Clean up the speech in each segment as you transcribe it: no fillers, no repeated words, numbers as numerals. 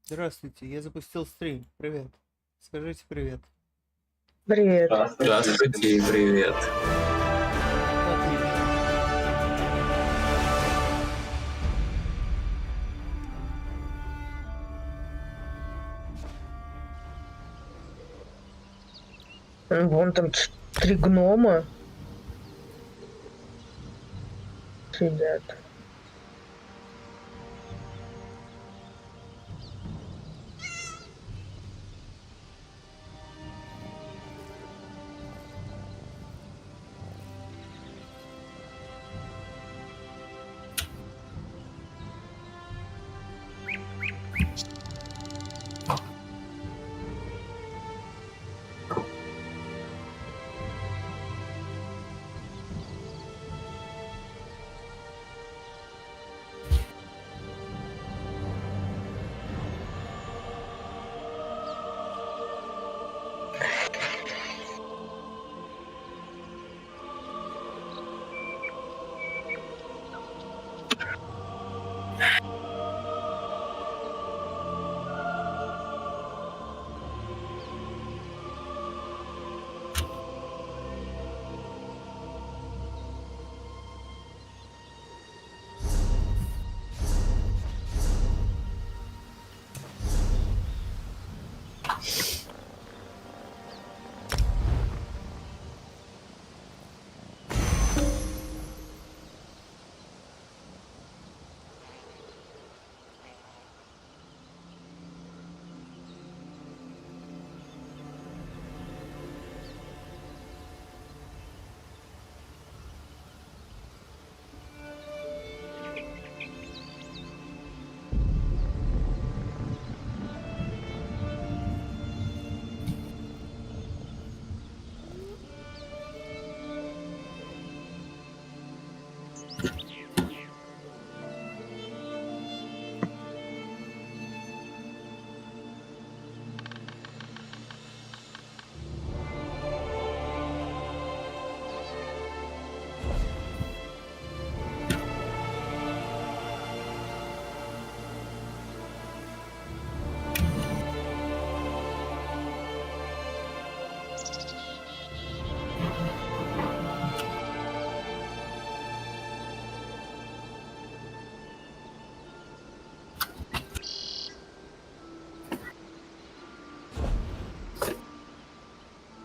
Здравствуйте, я запустил стрим. Привет. Скажите привет. Привет. Здравствуйте и привет. Отлично. Вон там 3 гнома сидят.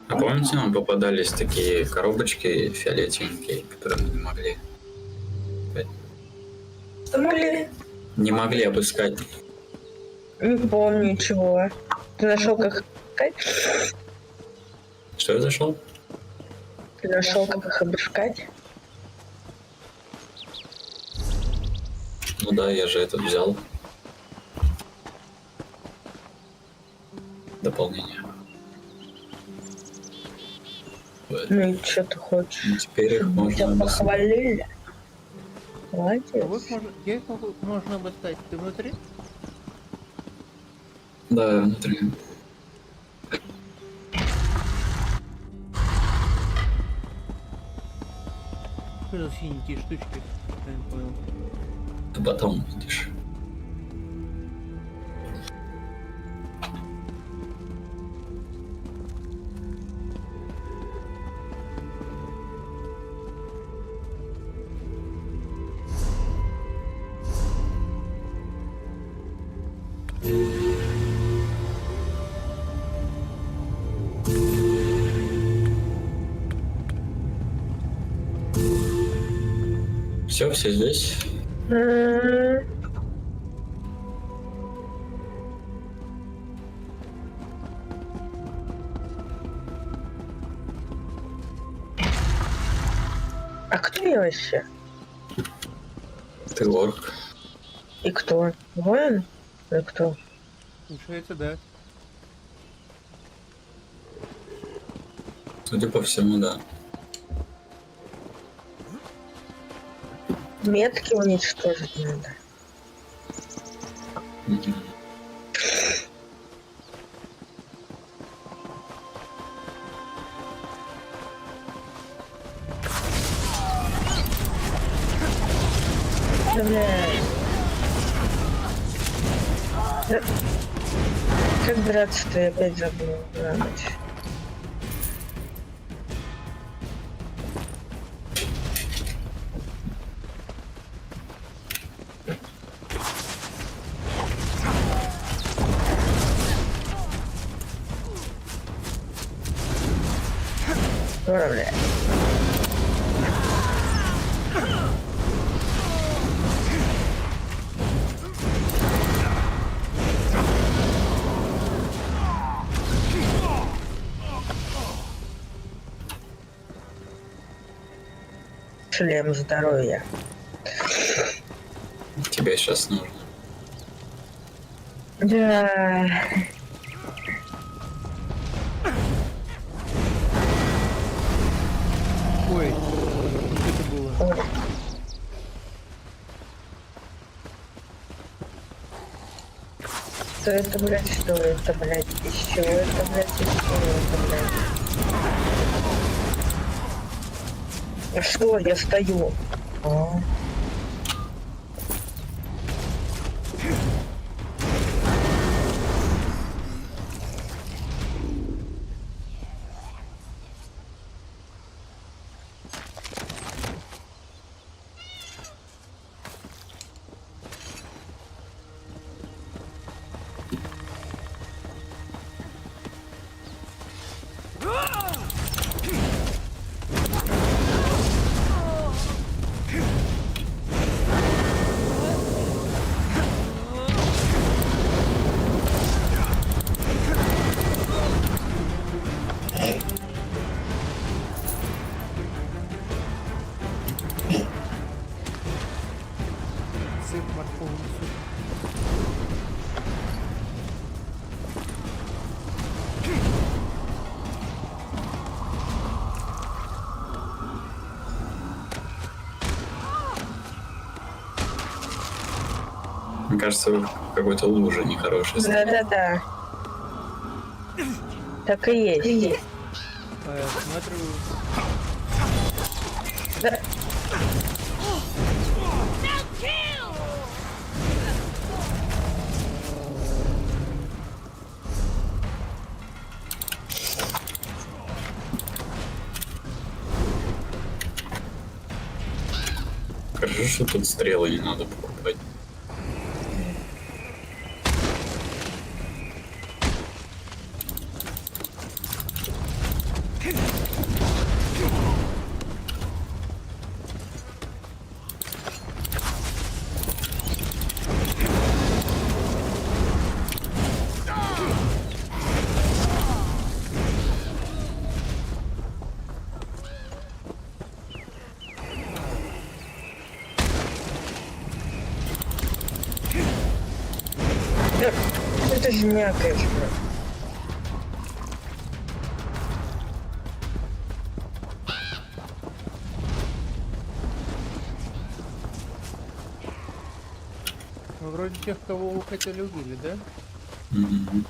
А помните, нам попадались такие коробочки фиолетовенькие, которые мы не могли обыскать? Не помню ничего. Ты нашел как искать? Что я зашел? Ты нашел как их обыскать? Ну да, я же этот взял. Дополнение. Ну и что ты хочешь? Ну, теперь их можно Тебя обыскать. похвалили? А Молодец. где их можно обыскать? Ты внутри? Да, внутри. Что за синенькие штучки? Я не понял. Ты потом видишь. Все здесь. А кто я вообще? Ты орк. И кто? Воин? И кто? Получается, да. Судя по всему, да. Метки уничтожить надо. Мгм. Да, блядь. Как драться-то я опять забыл на ночь. Бля. Шлем здоровья. Тебе сейчас нужно. Да. Ой, что это было? Что это, блядь, что это, блядь, из чего это, блядь, из чего это, блядь? А что, я стою? А. Сыр, морковный суп. Мне кажется, вы в какой-то луже нехорошей. Да-да-да. Так и есть. А я смотрю, Да. Хорошо, что тут стрелы не надо покупать. Это же мякоть, блядь. ну, вроде тех, кого вы хотели убили, да? Мгм.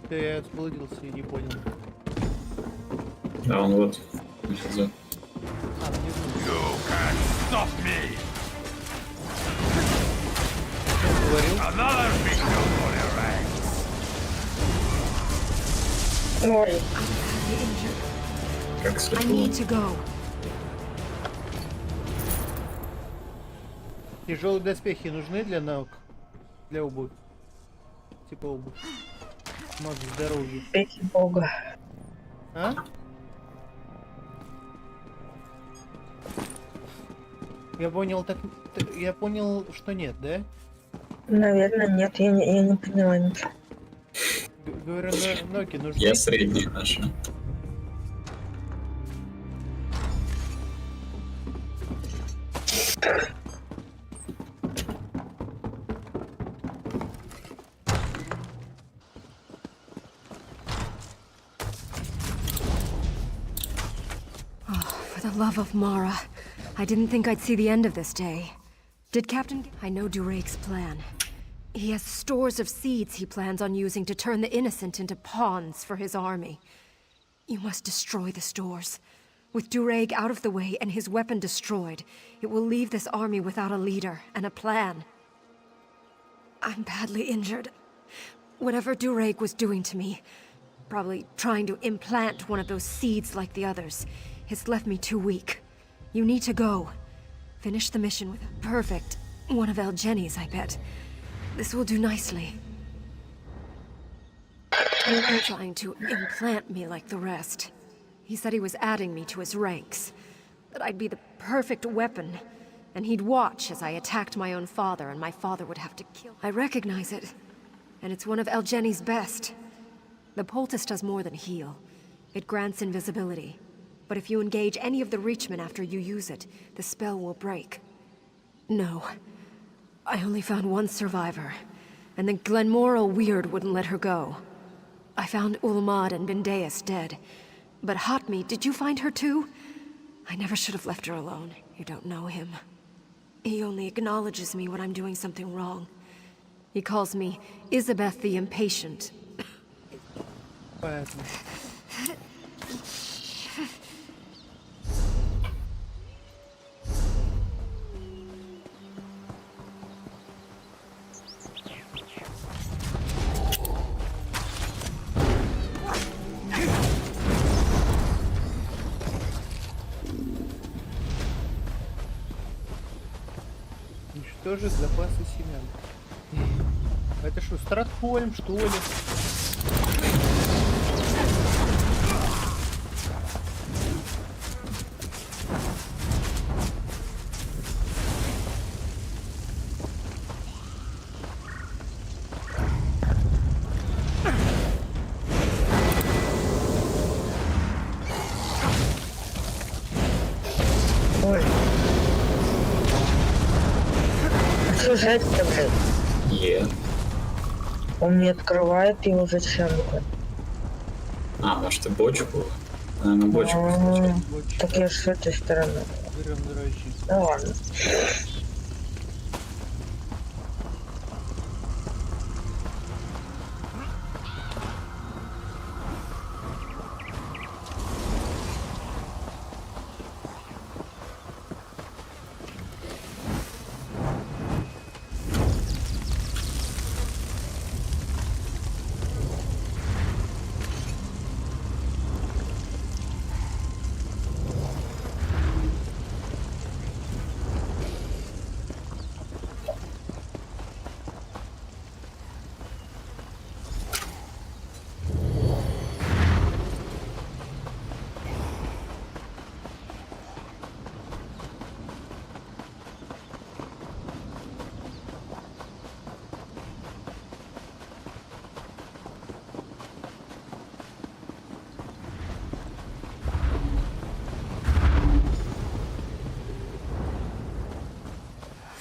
Да я заблудился и не понял. А он вот. Внизу. А, внизу. You can't stop me! Что говорил? Another victim for your ranks! Ой, Как I светло. need to go. Тяжелые доспехи нужны для наук? Для обуви? Типа обувь. Маг здоровья. пейте бога. А? Я понял, я понял, что нет, да? Наверное, нет, я не поняла ничего. Говорю, ноги нужны. Я средний нашел. For the love of Mara, I didn't think I'd see the end of this day. Did Captain... I know Durake's plan. He has stores of seeds he plans on using to turn the innocent into pawns for his army. You must destroy the stores. With Durake out of the way and his weapon destroyed, it will leave this army without a leader and a plan. I'm badly injured. Whatever Durake was doing to me, probably trying to implant one of those seeds like the others, it's left me too weak. You need to go. Finish the mission with a perfect one of El Jenny's, I bet. This will do nicely. Trying to implant me like the rest. He said he was adding me to his ranks. That I'd be the perfect weapon. And he'd watch as I attacked my own father, and my father would have to kill. I recognize it. And it's one of El Jenny's best. The poultice does more than heal. It grants invisibility. But if you engage any of the Reachmen after you use it, the spell will break. No. I only found one survivor. And the Glenmoral Weird wouldn't let her go. I found Ulmad and Bendeus dead. But Hotme, did you find her too? I never should have left her alone. You don't know him. He only acknowledges me when I'm doing something wrong. He calls me Isabeth the Impatient. Поэтому. Уничтожить запасы семян. Это что, Стратхольм, что ли? Ой. Что жать-то, блядь? Он не открывает его зачем-то. А, может и бочку? Наверное, бочку. Так я же с этой стороны. Берем дрочить. Ну ладно.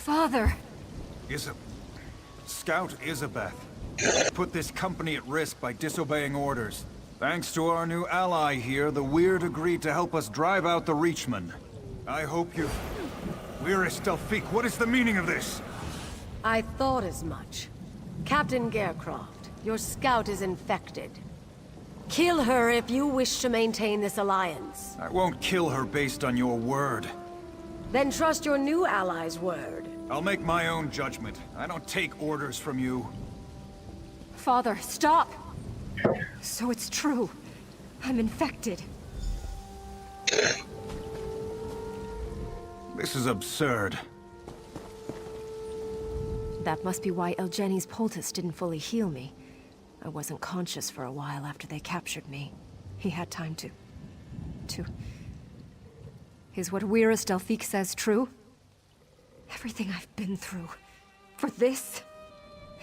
Father! Scout Isabeth. Put this company at risk by disobeying orders. Thanks to our new ally here, the Weird agreed to help us drive out the Reachmen. I hope you... Weirist Delphique, what is the meaning of this? I thought as much. Captain Garecroft, your scout is infected. Kill her if you wish to maintain this alliance. I won't kill her based on your word. Then trust your new ally's word. I'll make my own judgment. I don't take orders from you. Father, stop! So it's true. I'm infected. This is absurd. That must be why El Jenny's poultice didn't fully heal me. I wasn't conscious for a while after they captured me. He had time to... Is what Weirist Delphique says true? Everything I've been through. For this?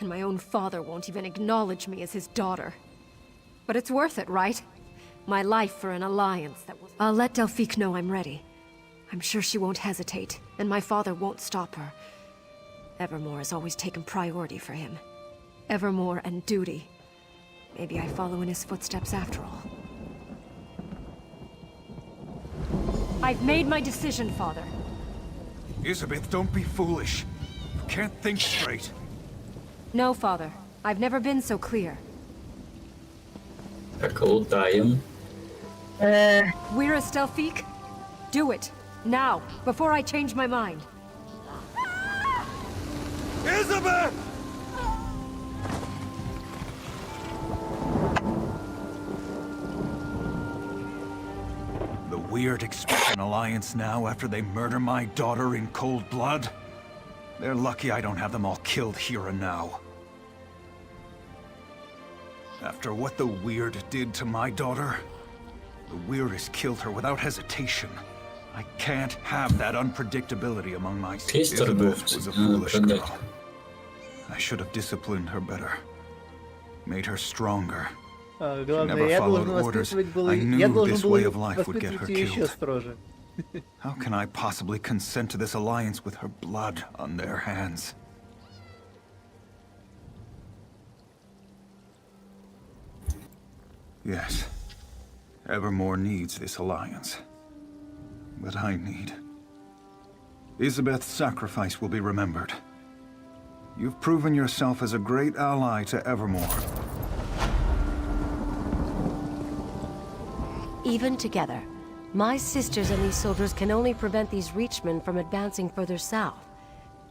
And my own father won't even acknowledge me as his daughter. But it's worth it, right? My life for an alliance that will... I'll let Delphique know I'm ready. I'm sure she won't hesitate, and my father won't stop her. Evermore has always taken priority for him. Evermore and duty. Maybe I follow in his footsteps after all. I've made my decision, Father. Elizabeth, don't be foolish. You can't think straight. No, Father. I've never been so clear. Так, лутаем. We're a Delphique? Do it. Now, before I change my mind. Elizabeth! The weird expect an alliance now after they murder my daughter in cold blood? They're lucky I don't have them all killed here and now. After what the Weird did to my daughter, the Weirdest killed her without hesitation. I can't have that unpredictability among my... Elizabeth was a foolish girl. I should have disciplined her better. Made her stronger. She never followed orders. I knew this way of life would get her killed. How can I possibly consent to this alliance with her blood on their hands? Yes, Evermore needs this alliance. But I need... Elizabeth's sacrifice will be remembered. You've proven yourself as a great ally to Evermore. Even together, my sisters and these soldiers can only prevent these Reachmen from advancing further south.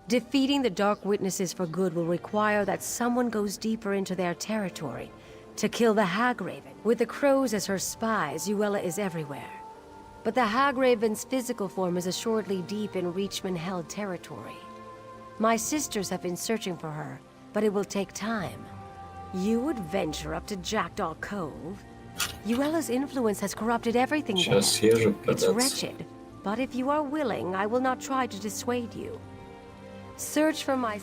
Defeating the Dark Witnesses for good will require that someone goes deeper into their territory to kill the Hagraven. With the Crows as her spies, Yuella is everywhere. But the Hagraven's physical form is assuredly deep in Reachman-held territory. My sisters have been searching for her, but it will take time. You would venture up to Jackdaw Cove? Yuella's influence has corrupted everything there. It's wretched, but if you are willing, I will not try to dissuade you. Search for my...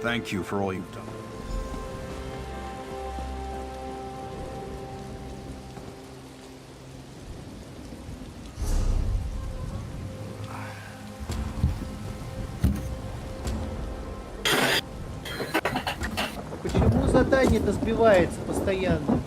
Thank you for all you've done. Почему задание-то сбивается постоянно?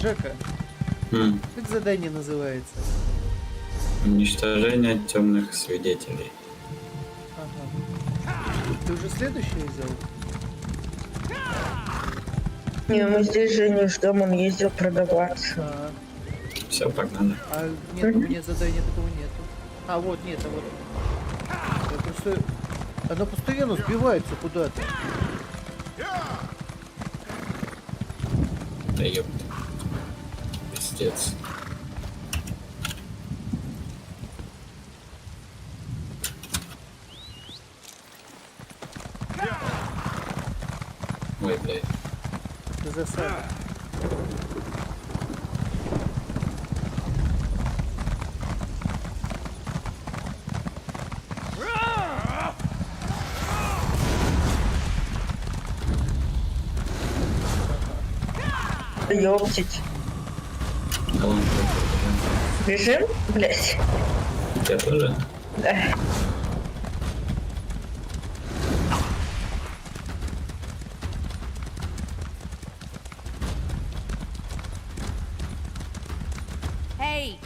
Жека, как задание называется? Уничтожение темных свидетелей. Ага. Ты уже следующее взял? Не, мы здесь же не ждем, он ездил продаваться. Все, погнали. А нет, у меня задания такого нету. А вот, нет, а вот. Я просто... Оно постоянно сбивается куда-то. Да ёпта. Пиздец. Ой, блядь. Засада. Ёптить. Да ладно, Бежим? Блять. у тебя тоже? Да. Hey!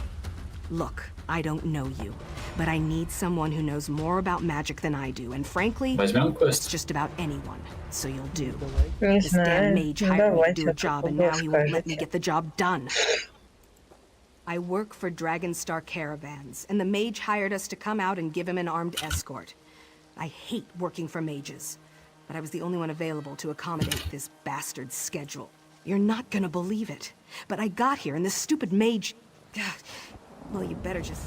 Look, I don't know you, but I need someone who knows more about magic than I do, and frankly, Возьмем it's квест. just about anyone, so you'll do. Давай. Не This damn знаю. mage Ну, hired me to давайте, do a а job, то and вы now he won't let me скажете. get the job done. I work for Dragonstar Caravans, and the mage hired us to come out and give him an armed escort. I hate working for mages, but I was the only one available to accommodate this bastard's schedule. You're not gonna believe it, but I got here and this stupid mage... God, well, you better just...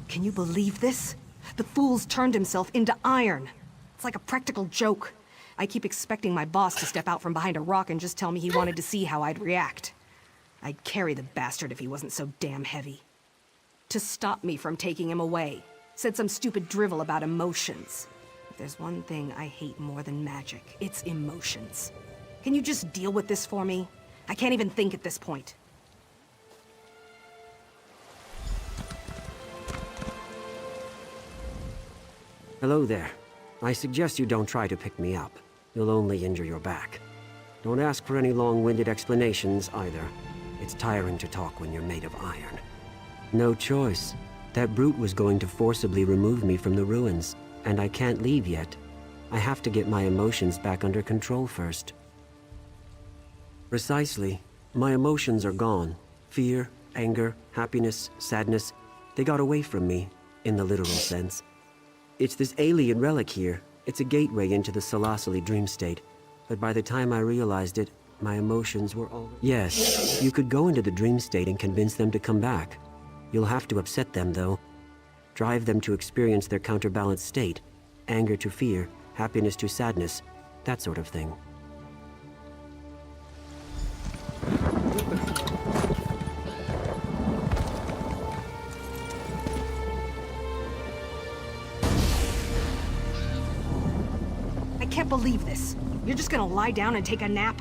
Can you believe this? The fool's turned himself into iron. It's like a practical joke. I keep expecting my boss to step out from behind a rock and just tell me he wanted to see how I'd react. I'd carry the bastard if he wasn't so damn heavy. To stop me from taking him away. Said some stupid drivel about emotions. If there's one thing I hate more than magic, it's emotions. Can you just deal with this for me? I can't even think at this point. Hello there. I suggest you don't try to pick me up. You'll only injure your back. Don't ask for any long-winded explanations, either. It's tiring to talk when you're made of iron. No choice. That brute was going to forcibly remove me from the ruins, and I can't leave yet. I have to get my emotions back under control first. Precisely. My emotions are gone. Fear, anger, happiness, sadness. They got away from me, in the literal sense. It's this alien relic here. It's a gateway into the Salasali dream state. But by the time I realized it, my emotions were all... Yes, you could go into the dream state and convince them to come back. You'll have to upset them, though. Drive them to experience their counterbalanced state. Anger to fear, happiness to sadness, that sort of thing. I can't believe this. You're just gonna lie down and take a nap?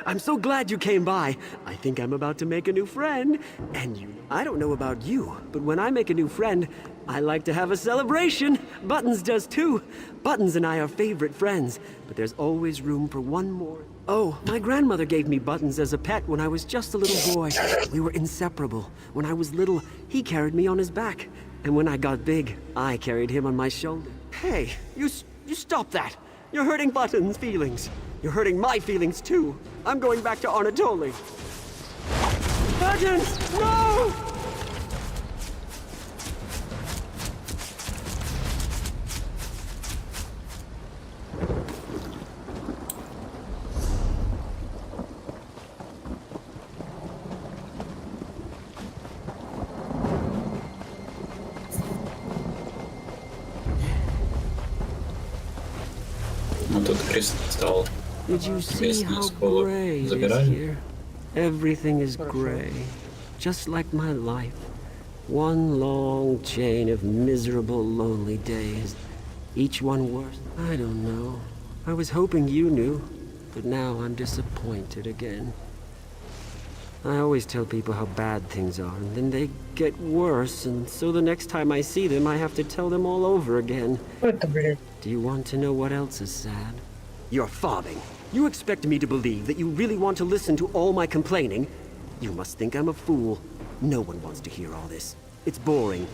I'm so glad you came by. I think I'm about to make a new friend. And I don't know about you, but when I make a new friend, I like to have a celebration. Buttons does too. Buttons and I are favorite friends, but there's always room for one more. Oh, my grandmother gave me Buttons as a pet when I was just a little boy. We were inseparable. When I was little, he carried me on his back. And when I got big, I carried him on my shoulder. Hey, you stop that. You're hurting Buttons' feelings. You're hurting my feelings too. I'm going back to Anatoly. Buttons, no! Ну тут кристалл. Did you see Местную how школу gray it is забирали. here? Everything is gray, just like my life. One long chain of miserable, lonely days. Each one worse. I don't know. I was hoping you knew, but now I'm disappointed again. I always tell people how bad things are, and then they get worse, and so the next time I see them, I have to tell them all over again. Это, блядь. Do you want to know what else is sad? You're fobbing. You expect me to believe that you really want to listen to all my complaining? You must think I'm a fool. No one wants to hear all this. It's boring.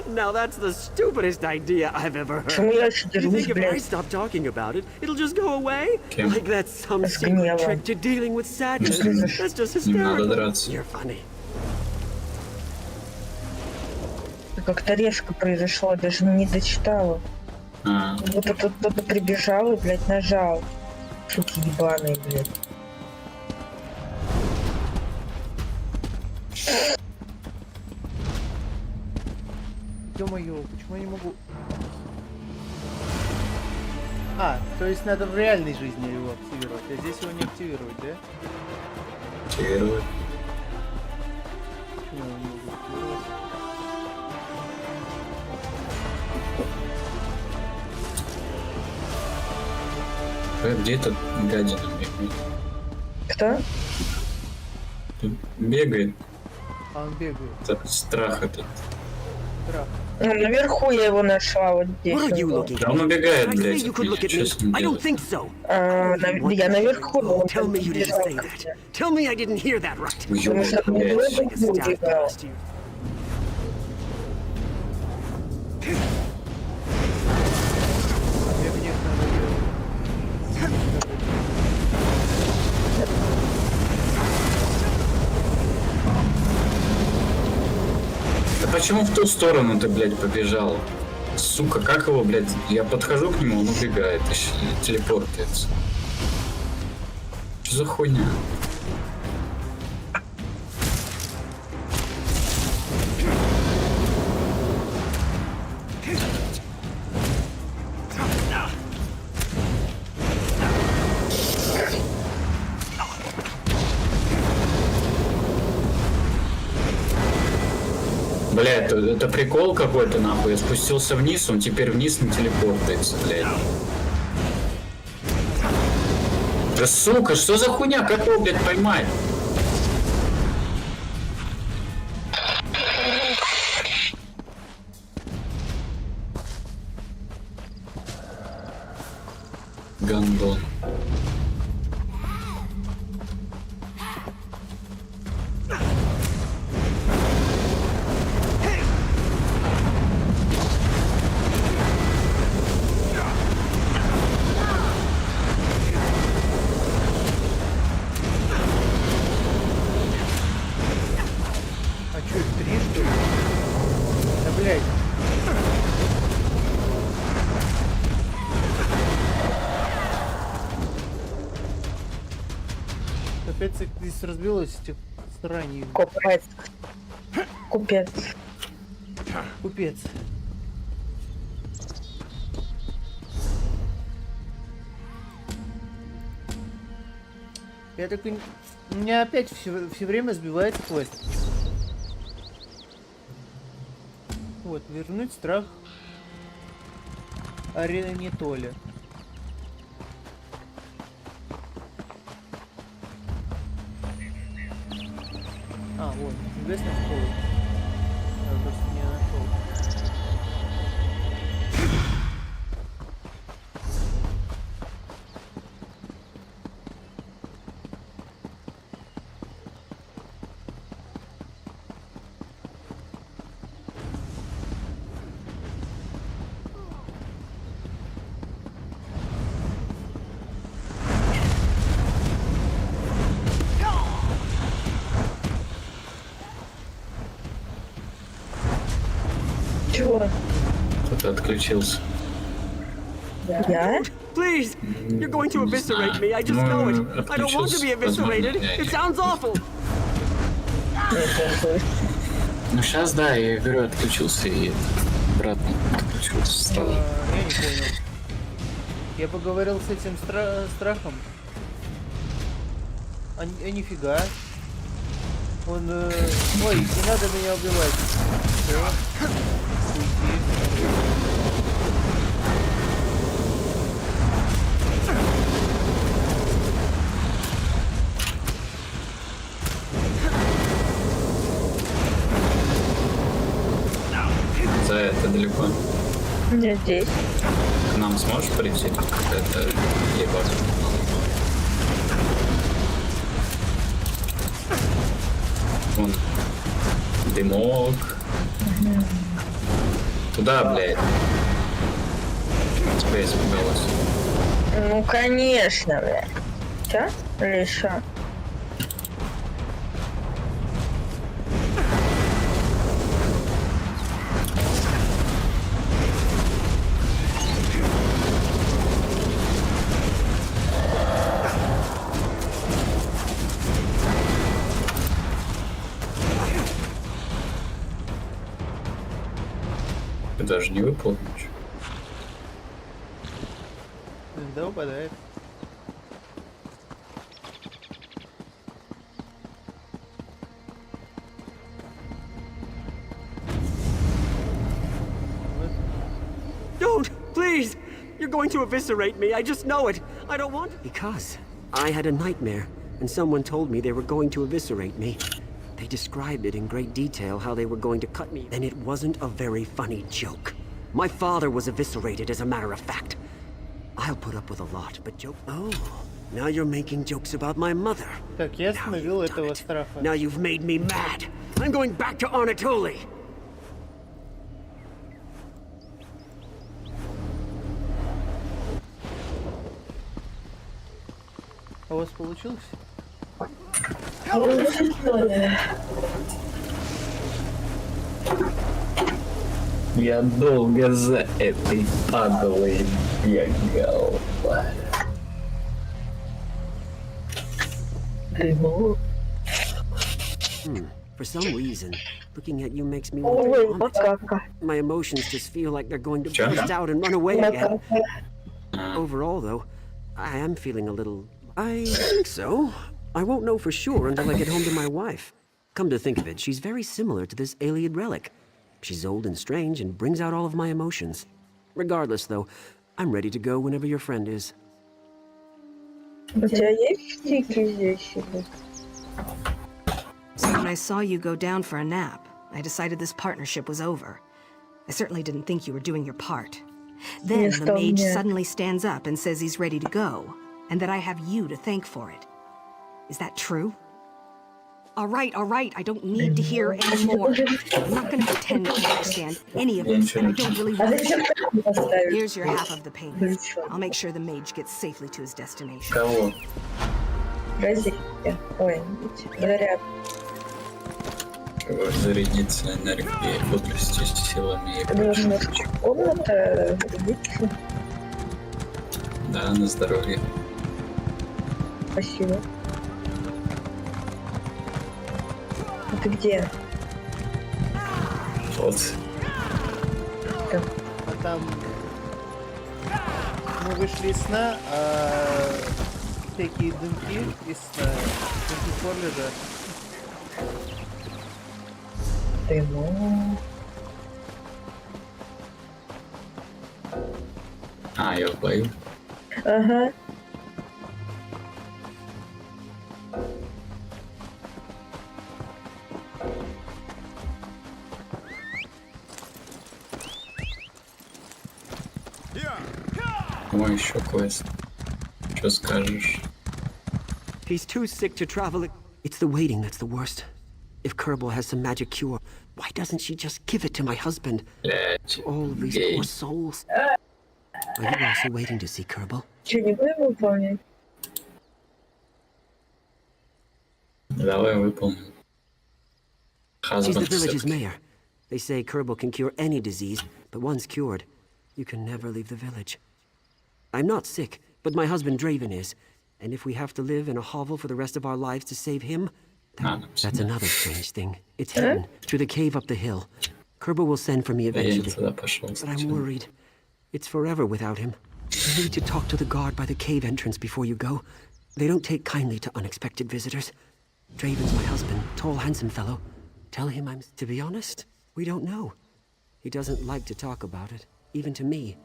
Now that's the stupidest idea I've ever heard. Почему я You сдержусь, think if I блядь? stop talking about it, it'll just go away? Kim. Like that's some secret Сгнила. trick to dealing with sadness. That's just Не надо hysterical. драться. You're funny. Как-то резко произошло, даже не дочитала. А, Вот тут кто-то прибежал и, блядь, нажал. Суки ебаные, блядь. Ё-моё, почему я не могу... А, то есть надо в реальной жизни его активировать, а здесь его не активировать, да? активировать. Почему я не могу активировать? Где этот гадина бегает? Кто? Тут бегает. А он бегает. Этот страх этот. Страх. Ну, наверху я его нашла, вот здесь. What are you он был. looking Да at? он убегает, I say блядь, you от could меня. look at Чё me. с ним I don't делать? think so. Я наверху, но он Tell там me you didn't бежал say ко that. мне. Tell me I didn't hear that right. Потому что он Блядь. долго Like a staff убегал. past you. А мне надо её- Да почему в ту сторону ты, блядь, побежал? Сука, как его, блядь? Я подхожу к нему, он убегает и телепортается. Что за хуйня? Бля, это прикол какой-то, нахуй. Я спустился вниз, он теперь вниз не телепортается, блядь. Да сука, что за хуйня? Как его, блядь, поймать? Гандон. А чё, их 3, что ли? Да, блядь. Опять здесь разбилось этих сраний. Купец. Купец. Купец. Я так у меня опять все время сбивается квест. Вот, вернуть страх арены не Толя. А, вот, небесная школа. Я просто не нашел. Чего? Кто-то отключился. Я? Please! You're going to eviscerate me, I just know it. I don't want to be eviscerated. It sounds awful. Ну сейчас, да, я говорю, отключился и обратно отключился стал. Я не понял. Я поговорил с этим страхом. А нифига. Он... Ой, не надо меня убивать. Всё. Уйти. За это далеко. Я здесь. К нам сможешь прийти? Это ебать. Вон. Дымок. Туда, блядь. Тебя испугалась. Ну, конечно, бля. Чё? Или шо? Ты даже не выпал ничего. Да, упадает. Don't! Please! You're going to eviscerate me, I just know it. I don't want to. Because I had a nightmare, and someone told me they were going to eviscerate me. They described it in great detail how they were going to cut me, and it wasn't a very funny joke. My father was eviscerated, as a matter of fact. I'll put up with a lot, but joke. Oh, now you're making jokes about my mother. Так, я Now остановил you've done этого it. страха. Now you've made me mad. I'm going back to Anatoly. А у вас получилось? Я долго за этой падалой бегал. For some reason, looking at you makes me Ой, want to vomit. макака. My emotions just feel like they're going to Sure. burst out and run away again. Макака. Overall, though, I am feeling a little... I think so. I won't know for sure until I get home to my wife. Come to think of it, she's very similar to this Iliad relic. She's old and strange and brings out all of my emotions. Regardless, though, I'm ready to go whenever your friend is. У тебя есть стики здесь? или? So when I saw you go down for a nap, I decided this partnership was over. I certainly didn't think you were doing your part. Then Yes, the mage yeah. suddenly stands up and says he's ready to go, and that I have you to thank for it. Is that true? All right, I don't need to hear any more. I'm not gonna pretend to understand any of this, and I don't really А want зачем to. ты поставить? Here's your half of the payment. I'll make sure the mage gets safely to his destination. Кого? Разик. Ой, заряд. Зарядиться энергией, бодростью, силами и Ты думаешь, у нас прочим. комната зарядиться? Да, на здоровье. Спасибо. А ты где? Вот. А там... Мы вышли из сна, а всякие дымки из сна, дымки Форлида. Ты, ну... А, я в бою. Ага. О, еще квест. Что скажешь? He's too sick to travel. It's the waiting that's the worst. If Kerbal has some magic cure, why doesn't she just give it to my husband? Блять. All of these Гей. poor souls. Are you also waiting to see Kerbal? Че, не будем выполнять? Давай выполним. She's the Husband village's всё-таки. mayor. They say Kerbal can cure any disease, but once cured, you can never leave the village. I'm not sick, but my husband Draven is. And if we have to live in a hovel for the rest of our lives to save him, that's another strange thing. It's hidden, through the cave up the hill. Kerbal will send for me Я не eventually, туда пошел. but I'm worried. It's forever without him. You need to talk to the guard by the cave entrance before you go. They don't take kindly to unexpected visitors. Draven's my husband, tall, handsome fellow. Tell him I'm... To be honest, we don't know. He doesn't like to talk about it, even to me.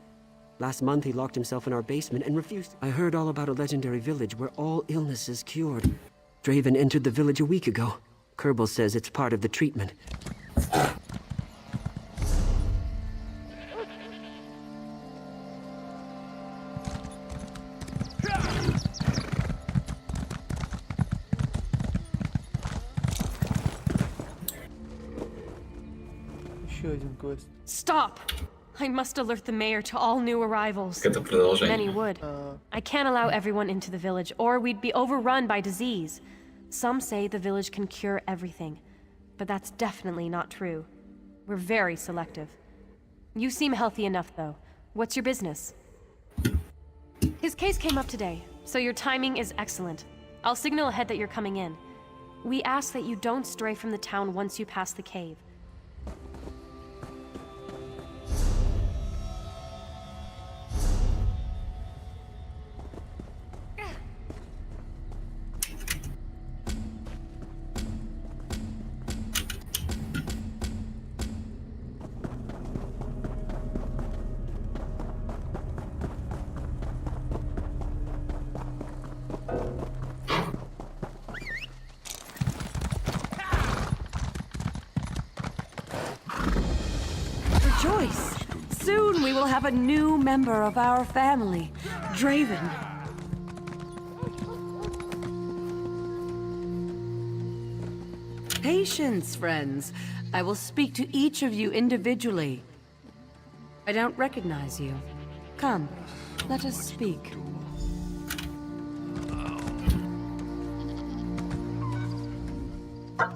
Last month he locked himself in our basement and refused. I heard all about a legendary village where all illnesses cured. Draven entered the village a week ago. Kerbal says it's part of the treatment. Еще один квест. Stop! I must alert the mayor to all new arrivals. Это продолжение. Many would. I can't allow everyone into the village, or we'd be overrun by disease. Some say the village can cure everything, but that's definitely not true. We're very selective. You seem healthy enough, though. What's your business? His case came up today, so your timing is excellent. I'll signal ahead that you're coming in. We ask that you don't stray from the town once you pass the cave. Rejoice! Soon we will have a new member of our family, Draven. Patience, friends. I will speak to each of you individually. I don't recognize you. Come, let us speak.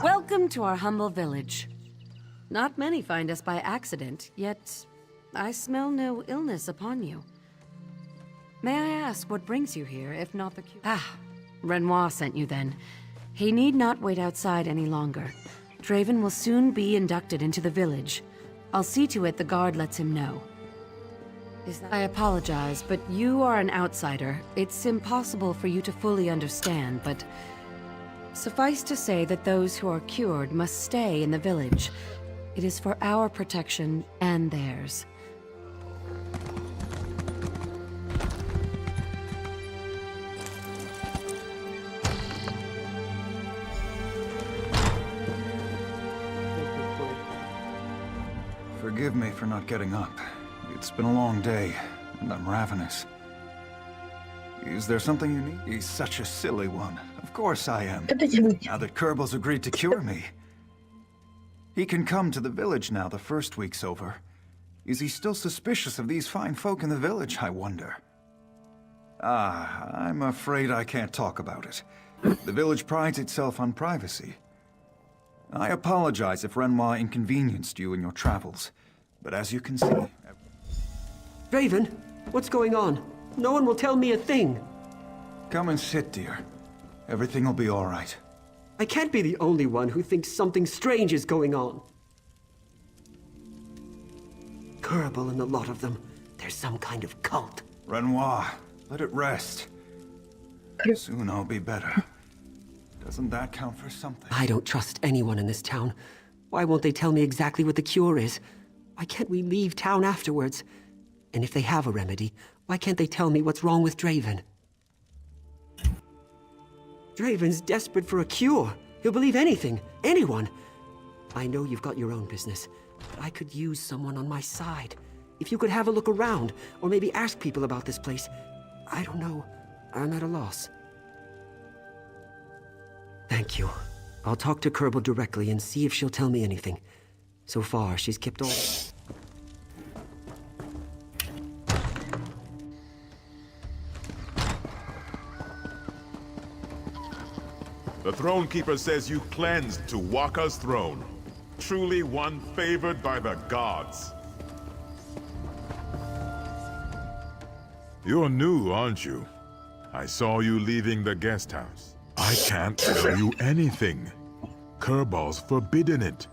Welcome to our humble village. Not many find us by accident, yet I smell no illness upon you. May I ask what brings you here, if not the cure? Ah, Renoir sent you then. He need not wait outside any longer. Draven will soon be inducted into the village. I'll see to it the guard lets him know. I apologize, but you are an outsider. It's impossible for you to fully understand, but suffice to say that those who are cured must stay in the village. It is for our protection and theirs. Forgive me for not getting up. It's been a long day, and I'm ravenous. Is there something you need? He's such a silly one. Of course I am. Now that Kerbal's agreed to cure me. He can come to the village now the first week's over. Is he still suspicious of these fine folk in the village, I wonder? Ah, I'm afraid I can't talk about it. The village prides itself on privacy. I apologize if Renoir inconvenienced you in your travels, but as you can see... Draven, what's going on? No one will tell me a thing. Come and sit, dear. Everything will be all right. I can't be the only one who thinks something strange is going on. Kerbal and a lot of them. There's some kind of cult. Renoir, let it rest. Soon I'll be better. Doesn't that count for something? I don't trust anyone in this town. Why won't they tell me exactly what the cure is? Why can't we leave town afterwards? And if they have a remedy, why can't they tell me what's wrong with Draven? Draven's desperate for a cure. He'll believe anything, anyone. I know you've got your own business, but I could use someone on my side. If you could have a look around, or maybe ask people about this place. I don't know. I'm at a loss. Thank you. I'll talk to Kerbal directly and see if she'll tell me anything. So far, she's kept all... The Throne Keeper says you cleansed to Waka's throne. Truly one favored by the gods. You're new, aren't you? I saw you leaving the guest house. I can't tell you anything. Kerbal's forbidden it.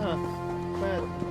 А, понятно.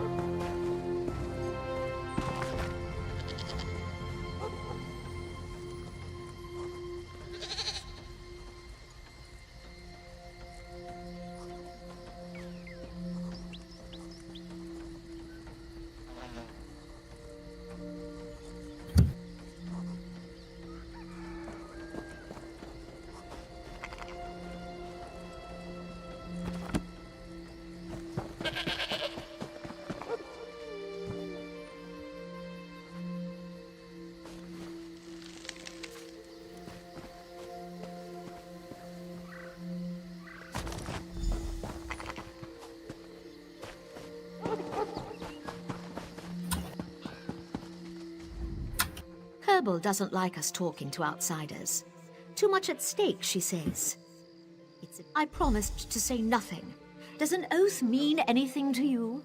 Kerbal doesn't like us talking to outsiders. Too much at stake, she says. I promised to say nothing. Does an oath mean anything to you?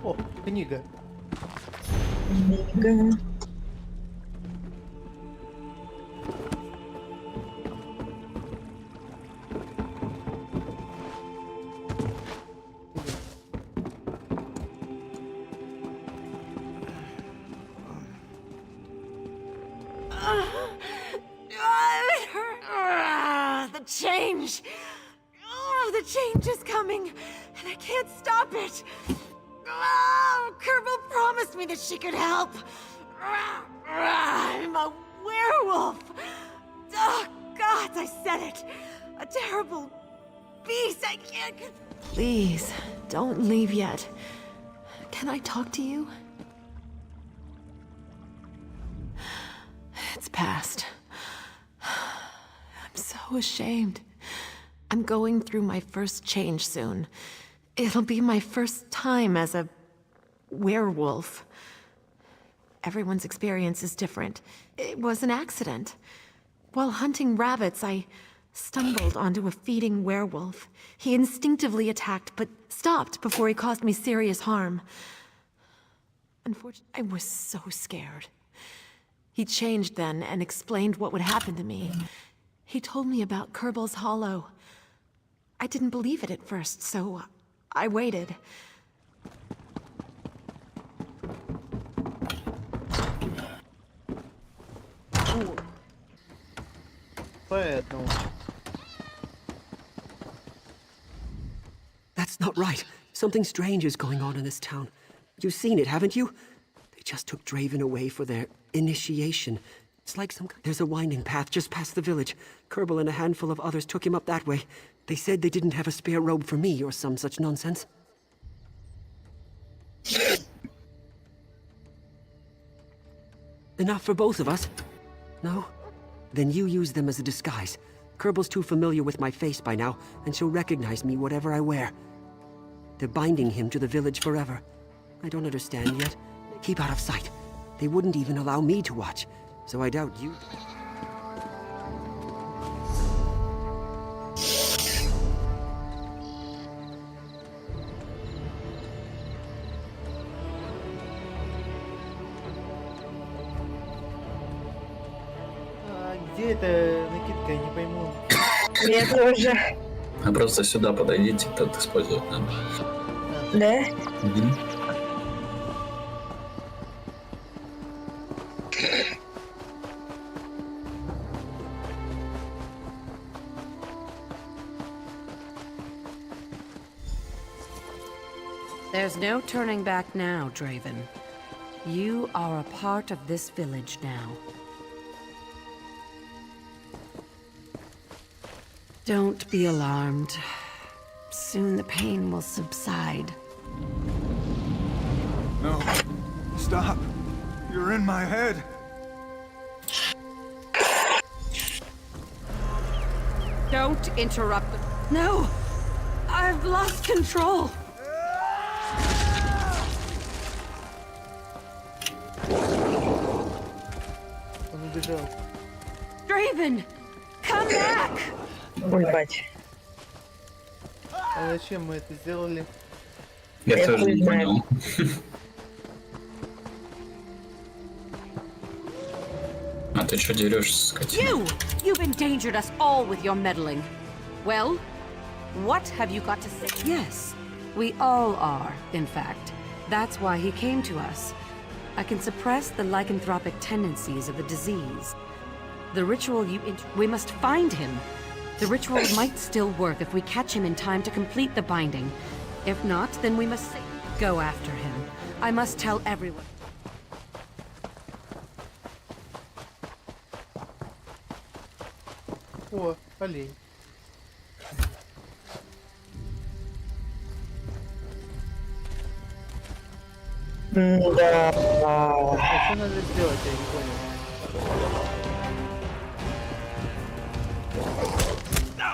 О, книга. Книга. The change! Oh, the change is coming, and I can't stop it! Oh, Kerbal promised me that she could help! I'm a werewolf! Oh, gods, I said it! A terrible beast, I can't... Please, don't leave yet. Can I talk to you? It's past. I'm so ashamed. I'm going through my first change soon. It'll be my first time as a werewolf. Everyone's experience is different. It was an accident. While hunting rabbits, I stumbled onto a feeding werewolf. He instinctively attacked, but stopped before he caused me serious harm. Unfortunately, I was so scared. He changed then and explained what would happen to me. He told me about Kerbal's Hollow. I didn't believe it at first, so I waited. Поэтому. That's not right. Something strange is going on in this town. You've seen it, haven't you? They just took Draven away for their initiation. It's like There's a winding path just past the village. Kerbal and a handful of others took him up that way. They said they didn't have a spare robe for me or some such nonsense. Enough for both of us? No? Then you use them as a disguise. Kerbal's too familiar with my face by now, and she'll recognize me whatever I wear. They're binding him to the village forever. I don't understand yet. Keep out of sight. They wouldn't even allow me to watch. so I doubt you... А где эта накидка, я не пойму. Я тоже. А просто сюда подойдите, тут использовать надо. Да? Мгм. There's no turning back now, Draven. You are a part of this village now. Don't be alarmed. Soon the pain will subside. No. Stop. You're in my head. Don't interrupt. No! I've lost control! Он убежал. Draven! Come back! Ой, бать. А зачем мы это сделали? Я Я тоже хуй не знаю. понял. А ты что дерешься, скотина? You've endangered us all with your meddling. Well, what have you got to say? Yes, we all are, in fact. That's why he came to us. I can suppress the lycanthropic tendencies of the disease. The ritual we must find him. The ritual might still work if we catch him in time to complete the binding. If not, then we must go after him. I must tell everyone. О, олень. Да. А что надо сделать, я не понял.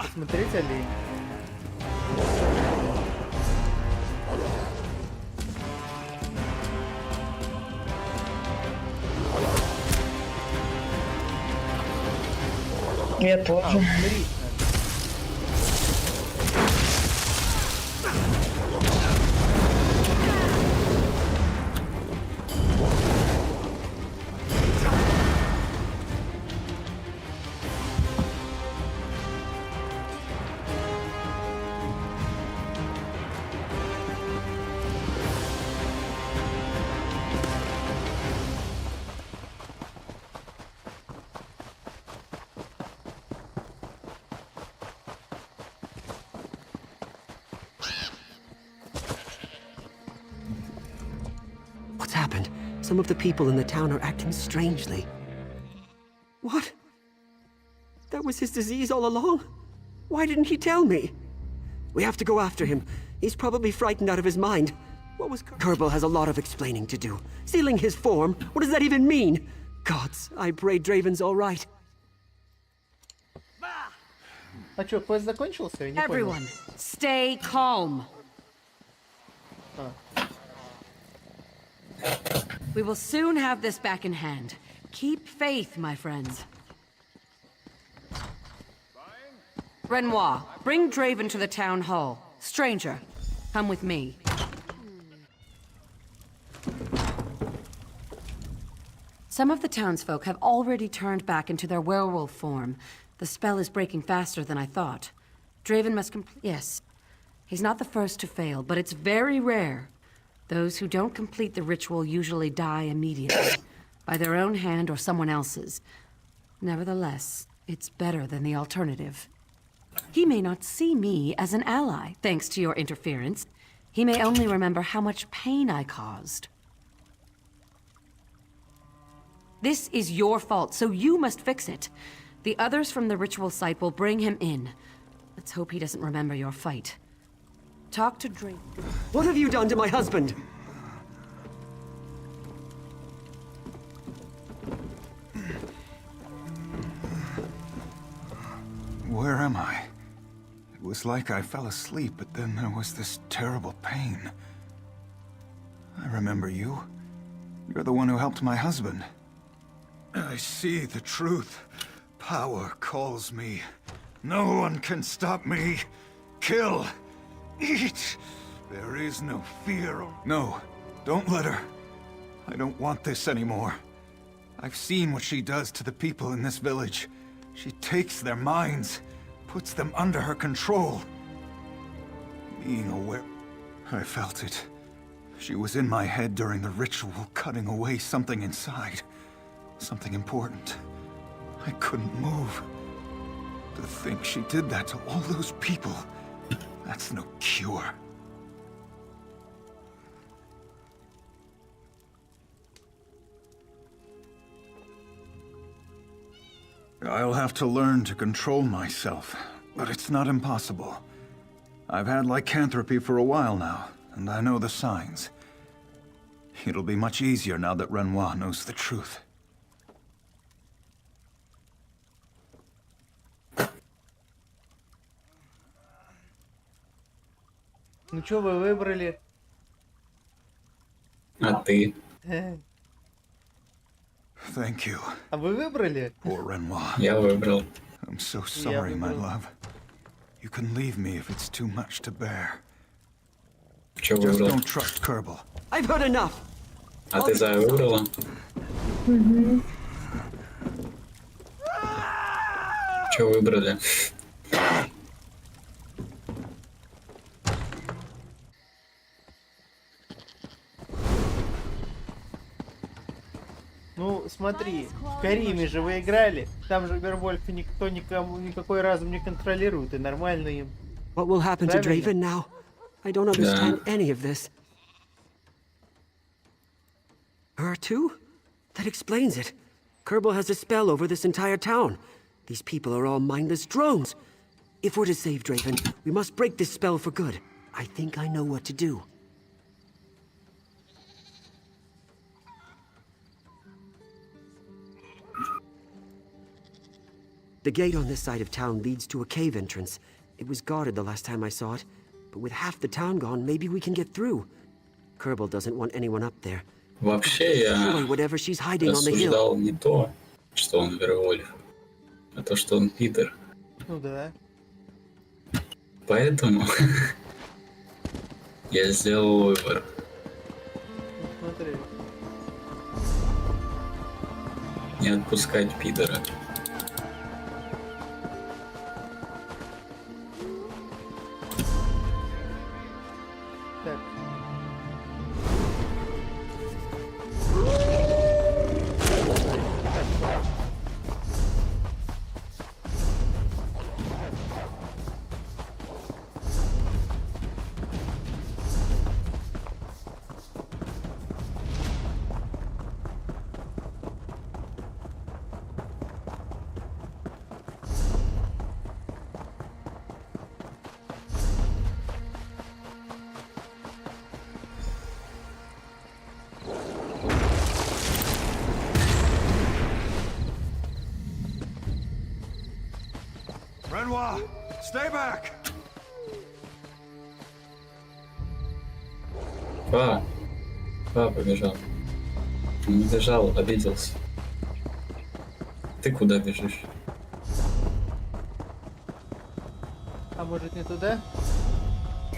Посмотреть олень. Я А, тоже. умереть надо. What's happened? Some of the people in the town are acting strangely. What? That was his disease all along? Why didn't he tell me? We have to go after him. He's probably frightened out of his mind. What was Kerbal has a lot of explaining to do. Sealing his form? What does that even mean? Gods, I pray Draven's all right. А чё, квест закончился? Я не понял. Everyone, stay calm. We will soon have this back in hand. Keep faith, my friends. Renoir, bring Draven to the town hall. Stranger, come with me. Some of the townsfolk have already turned back into their werewolf form. The spell is breaking faster than I thought. Draven must complete... Yes. He's not the first to fail, but it's very rare. Those who don't complete the ritual usually die immediately, by their own hand or someone else's. Nevertheless, it's better than the alternative. He may not see me as an ally, thanks to your interference. He may only remember how much pain I caused. This is your fault, so you must fix it. The others from the ritual site will bring him in. Let's hope he doesn't remember your fight. Talk to Drake. What have you done to my husband? Where am I? It was like I fell asleep, but then there was this terrible pain. I remember you. You're the one who helped my husband. I see the truth. Power calls me. No one can stop me. Kill. Eat. There is no fear. No, don't let her. I don't want this anymore. I've seen what she does to the people in this village. She takes their minds, puts them under her control. Being aware... I felt it. She was in my head during the ritual, cutting away something inside. Something important. I couldn't move. To think she did that to all those people, that's no cure. I'll have to learn to control myself, but it's not impossible. I've had lycanthropy for a while now, and I know the signs. It'll be much easier now that Renoir knows the truth. Ну что вы выбрали? А ты? Thank you. А вы выбрали? Poor Renoir. Я выбрал. I'm so sorry, my love. You can leave me if it's too much to bear. Чё Just выбрал? don't trust Kerbal. I've heard enough. А ты Зая выбрала? Чё выбрали? Ну, смотри, в Скайриме же вы играли. Там же Вервольфы никто никому никакой разум не контролирует, и нормально им. What will happen to Правильно. Draven now? I don't understand any of this. Her too? That explains it. Kerbal has a spell over this entire town. These people are all mindless drones. If we're to save Draven, we must break this spell for good. I think I know what to do. The gate on this side of town leads to a cave entrance. It was guarded the last time I saw it, but with half the town gone, maybe we can get through. Kerbal doesn't want anyone up there. Вообще я Destroy whatever she's hiding on the hill. рассуждал не то, что он Вервольф, а то, что он Питер. Ну да. Поэтому я сделал выбор. Ну, смотри. Не отпускать Питера. Так. Renoir, stay back! Побежал. Не бежал, обиделся. Ты куда бежишь? А может не туда?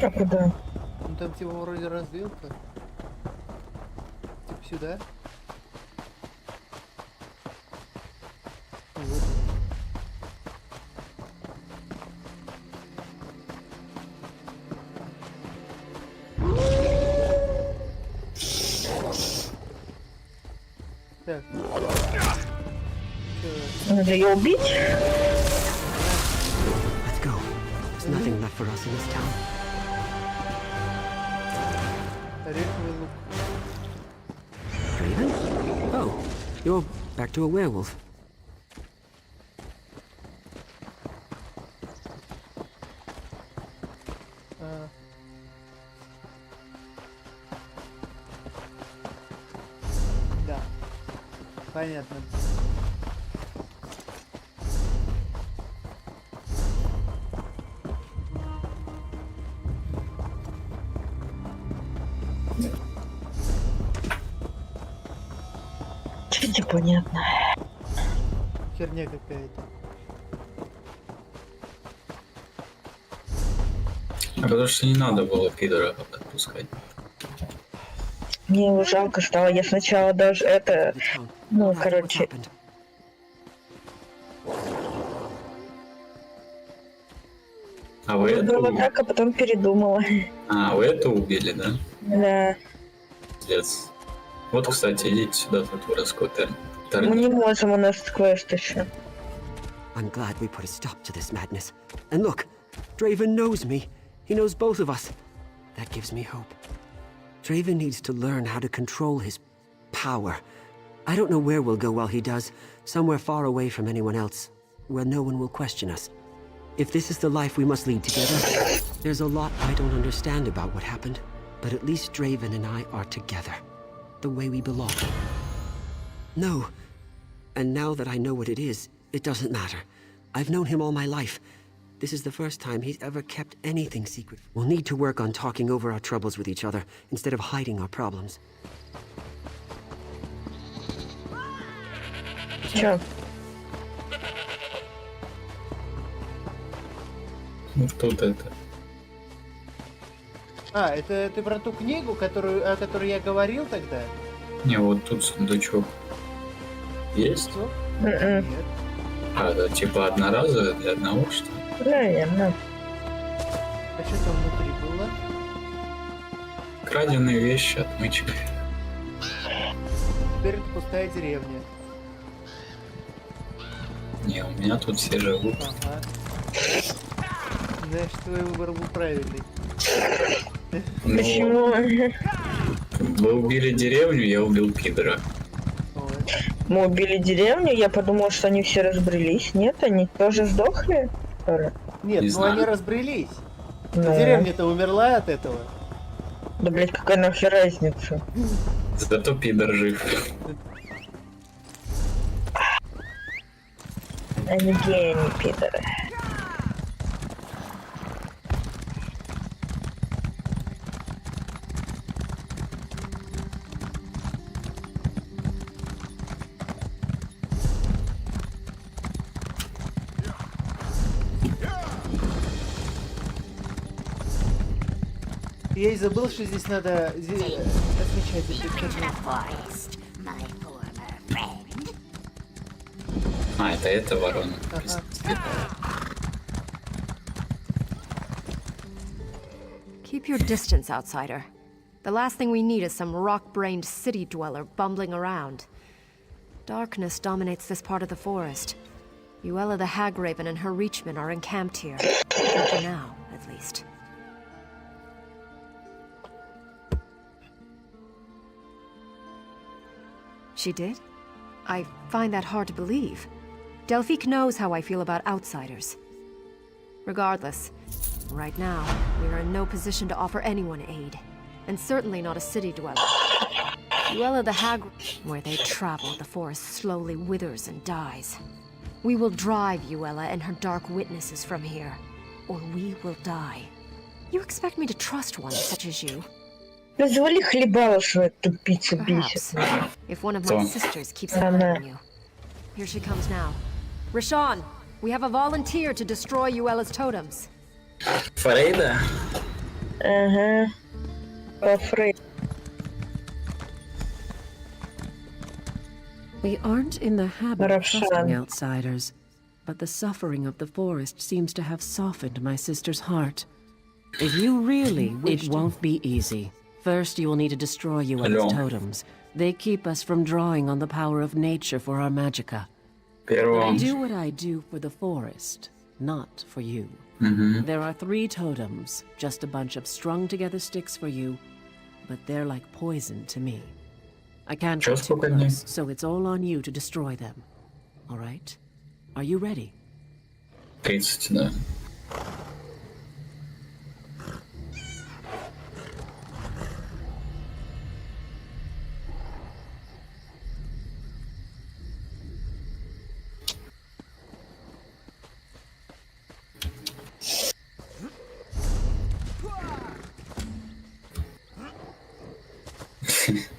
А куда? Ну там типа вроде развилка. Типа сюда. Вот. Так. Надо ее убить? Let's go. There's nothing left for us in this town. Ореховый лук. Draven? Oh, you're back to a werewolf. А. Да. Понятно. Чуть непонятно. херня какая-то. А потому что не надо было пидора отпускать. Мне его жалко стало. Я сначала даже это... The town. Ну, After what's короче, happened. А вы это выбрала убили? так, а потом передумала. А, вы это убили, да? Да. Пиздец. Вот, кстати, идите сюда, тут воровской Мы не можем, у нас квест еще. I'm glad we put a stop to this madness. And look, Draven knows me. He knows both of us. That gives me hope. Draven needs to learn how to control his power. I don't know where we'll go while he does. Somewhere far away from anyone else, where no one will question us. If this is the life we must lead together, there's a lot I don't understand about what happened. But at least Draven and I are together. The way we belong. No. And now that I know what it is, it doesn't matter. I've known him all my life. This is the first time he's ever kept anything secret. We'll need to work on talking over our troubles with each other, instead of hiding our problems. Чё? Вот тут это. А, это ты про ту книгу, о которой я говорил тогда? Не, вот тут сундучок. Есть? Что? М-м. Нет. А, это типа одноразовое для одного, что ли? Наверное. А что там внутри было? Краденые вещи, отмычка. Теперь это пустая деревня. Не, у меня тут все живут. Ага. Знаешь, твой выбор был правильный. Ну, Почему? вы убили деревню, я убил пидора. Вот. Мы убили деревню, я подумал, что они все разбрелись. Нет, они тоже сдохли? Нет, Не ну знаю. они разбрелись. Ну, Деревня-то умерла от этого. да, блядь, какая нахер разница? Зато пидор жив. Они гении, пидоры. Я и забыл, что здесь надо отмечать эти Forest, my former friend. А, это ворона. Keep your distance, outsider. The last thing we need is some rock-brained city dweller bumbling around. Darkness dominates this part of the forest. Uella the Hagraven and her Reachmen are encamped here. For now, at least. She did? I find that hard to believe. Delphique knows how I feel about outsiders. Regardless, right now, we are in no position to offer anyone aid. And certainly not a city dweller. Uella the Hag... Where they travel, the forest slowly withers and dies. We will drive Uella and her dark witnesses from here. Or we will die. You expect me to trust one such as you? Развали хлебало свою тупицу бесит. Perhaps. If one of my So- sisters keeps an eye on you. Here she comes now. Rashawn, we have a volunteer to destroy Uella's totems. Фрейда? Ага. Пофрей. We aren't in the habit of Ravshan. trusting outsiders, but the suffering of the forest seems to have softened my sister's heart. If you really wish it won't be easy. First, you will need to destroy Uella's Hello. totems. They keep us from drawing on the power of nature for our magicka. I Первого. do what I do for the forest, not for you. There are 3 totems, just a bunch of strung-together sticks for you, but they're like poison to me. I can't Чё get too сколько дней? close, so it's all on you to destroy them. All right? Are you ready? 30, да.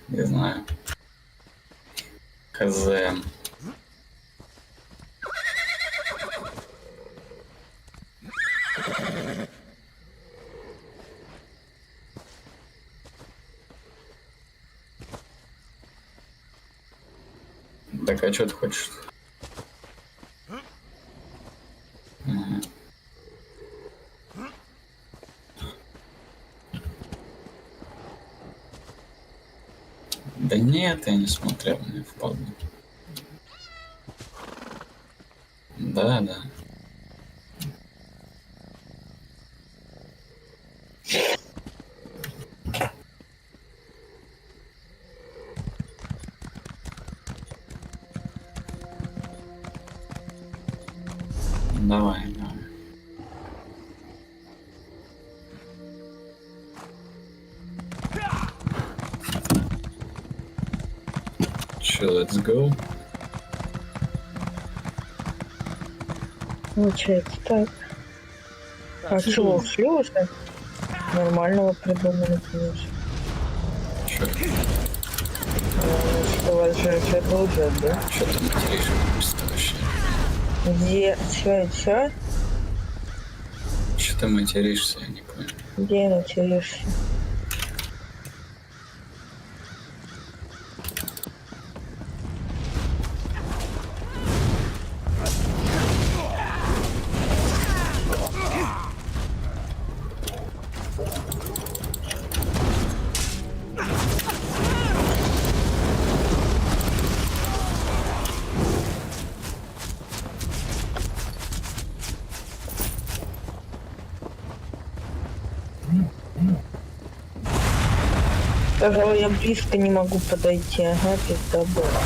Не знаю. Хз. Так, а что ты хочешь? Ага. Да нет, я не смотрел, мне впадло. Да, да. Давай, давай. Чё, let's go? Получается так. А чего, ушли уже? Нормального придумали, конечно. Чё, Что вас же продолжат, да? чё ты материшь вообще? Где? Чё? Чё ты материшься, я не понял. Где материшься? Пожалуй, я близко не могу подойти. Ага, пизда была.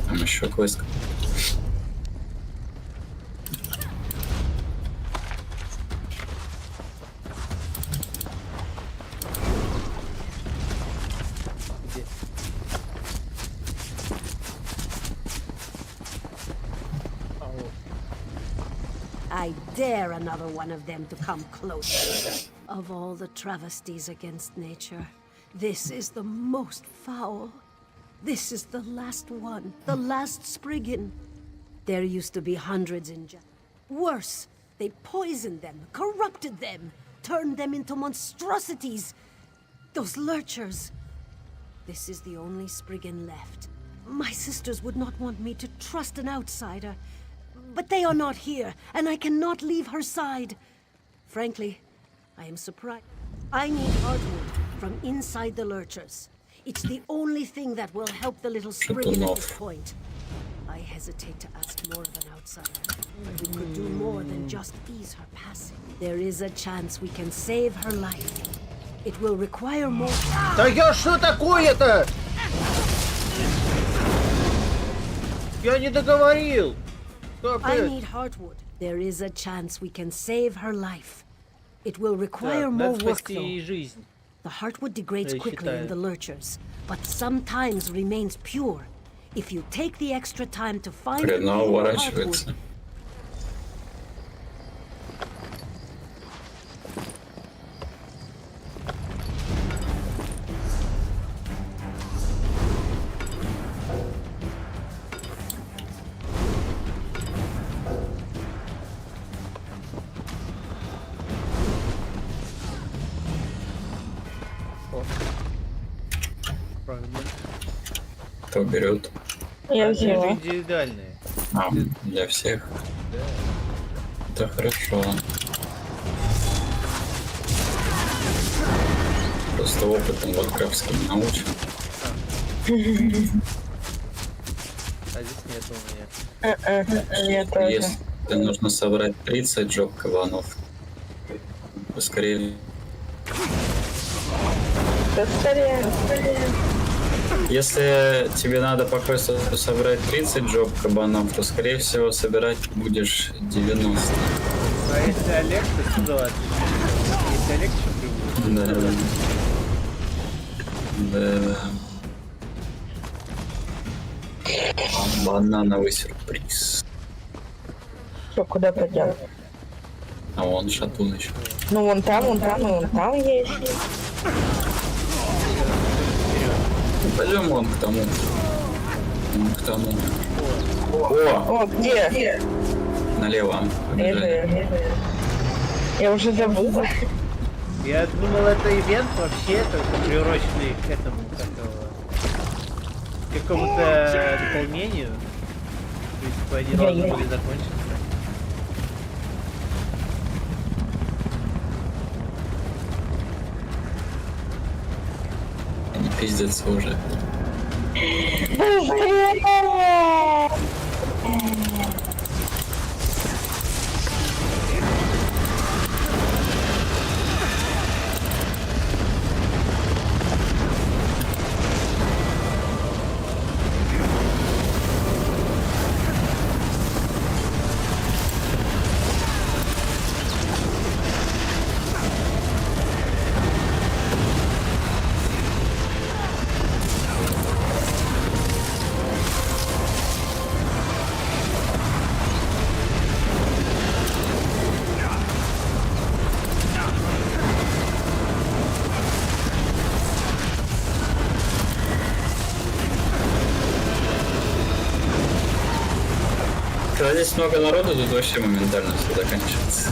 Там еще квест. Где? А, вот. I dare another one of them to come closer. Of all the travesties against nature, this is the most foul. This is the last one, the last Spriggan. There used to be hundreds in Worse, they poisoned them, corrupted them, turned them into monstrosities. Those lurchers. This is the only Spriggan left. My sisters would not want me to trust an outsider. But they are not here, and I cannot leave her side. Frankly, I am surprised. I need hardwood from inside the lurchers. It's the only thing that will help the little Spriggan at this point. I hesitate to ask more of an outsider. We could do more than just ease her passing. There is a chance we can save her life. It will require more... Да я что такое-то? Я не договорил. I need hardwood. There is a chance we can save her life. It will require more Надо work спасти though. ей жизнь. The heartwood degrades Я quickly in считаю. the lurchers, but sometimes remains pure. If you take the extra time to find the Хрена pure уворачивается. hardwood, Правильно. Кто берет? Я Они же взяла. индивидуальные. А, для всех. Это хорошо. Просто опытом варкрафтским научен. А здесь нет у меня. Я тоже. Если нужно собрать 30 джоб кабанов, то скорее Да скорее. Если тебе надо по квесту собрать 30 джоб кабанов, то, скорее всего, собирать будешь 90. А если Олег, то 120. Если Олег еще прибудет. Да. Банановый сюрприз. Что, куда пойдем? А вон шатун еще. Ну вон там, и вон там есть. Пойдем вон к тому. Вон к тому. О! О, где? Налево. Побежали. Я уже забыла. Я думал, это ивент вообще только приуроченный к этому, к какому-то дополнению. То есть, типа, они должны были закончиться. Они пиздятся уже. Когда здесь много народу, тут вообще моментально все заканчивается.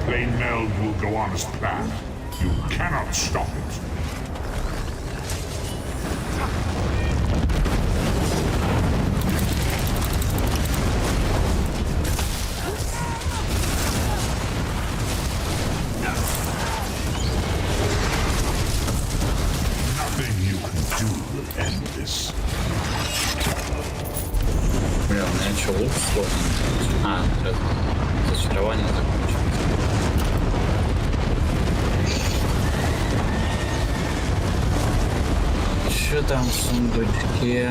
Plain meld will go on as planned. You cannot stop it. Nothing you can do will end this. Бля, у меня что, лук сложный? А, зачарование закончилось. Что там в сундучке?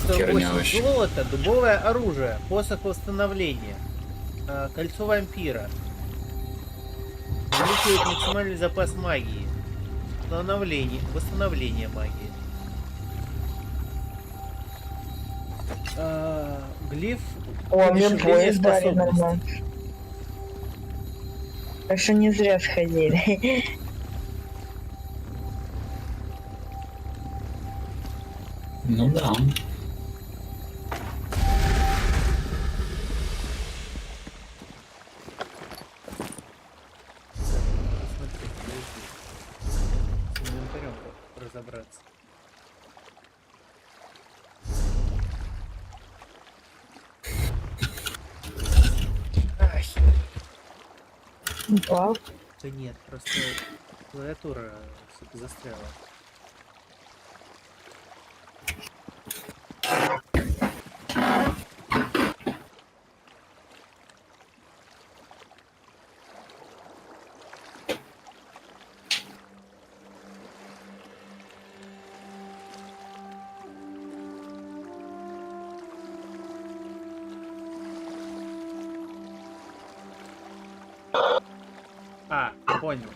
Херня вообще. Золото, дубовое оружие, посох восстановления, кольцо вампира. Увеличивает максимальный запас магии. Восстановление магии. Глиф. О, мне удешевление поезд дали способностей. нормально. Так что не зря сходили. Ну да. Смотри, с инвентарем разобраться. Ай. Упал. Да нет, просто клавиатура сука, застряла. А, понял.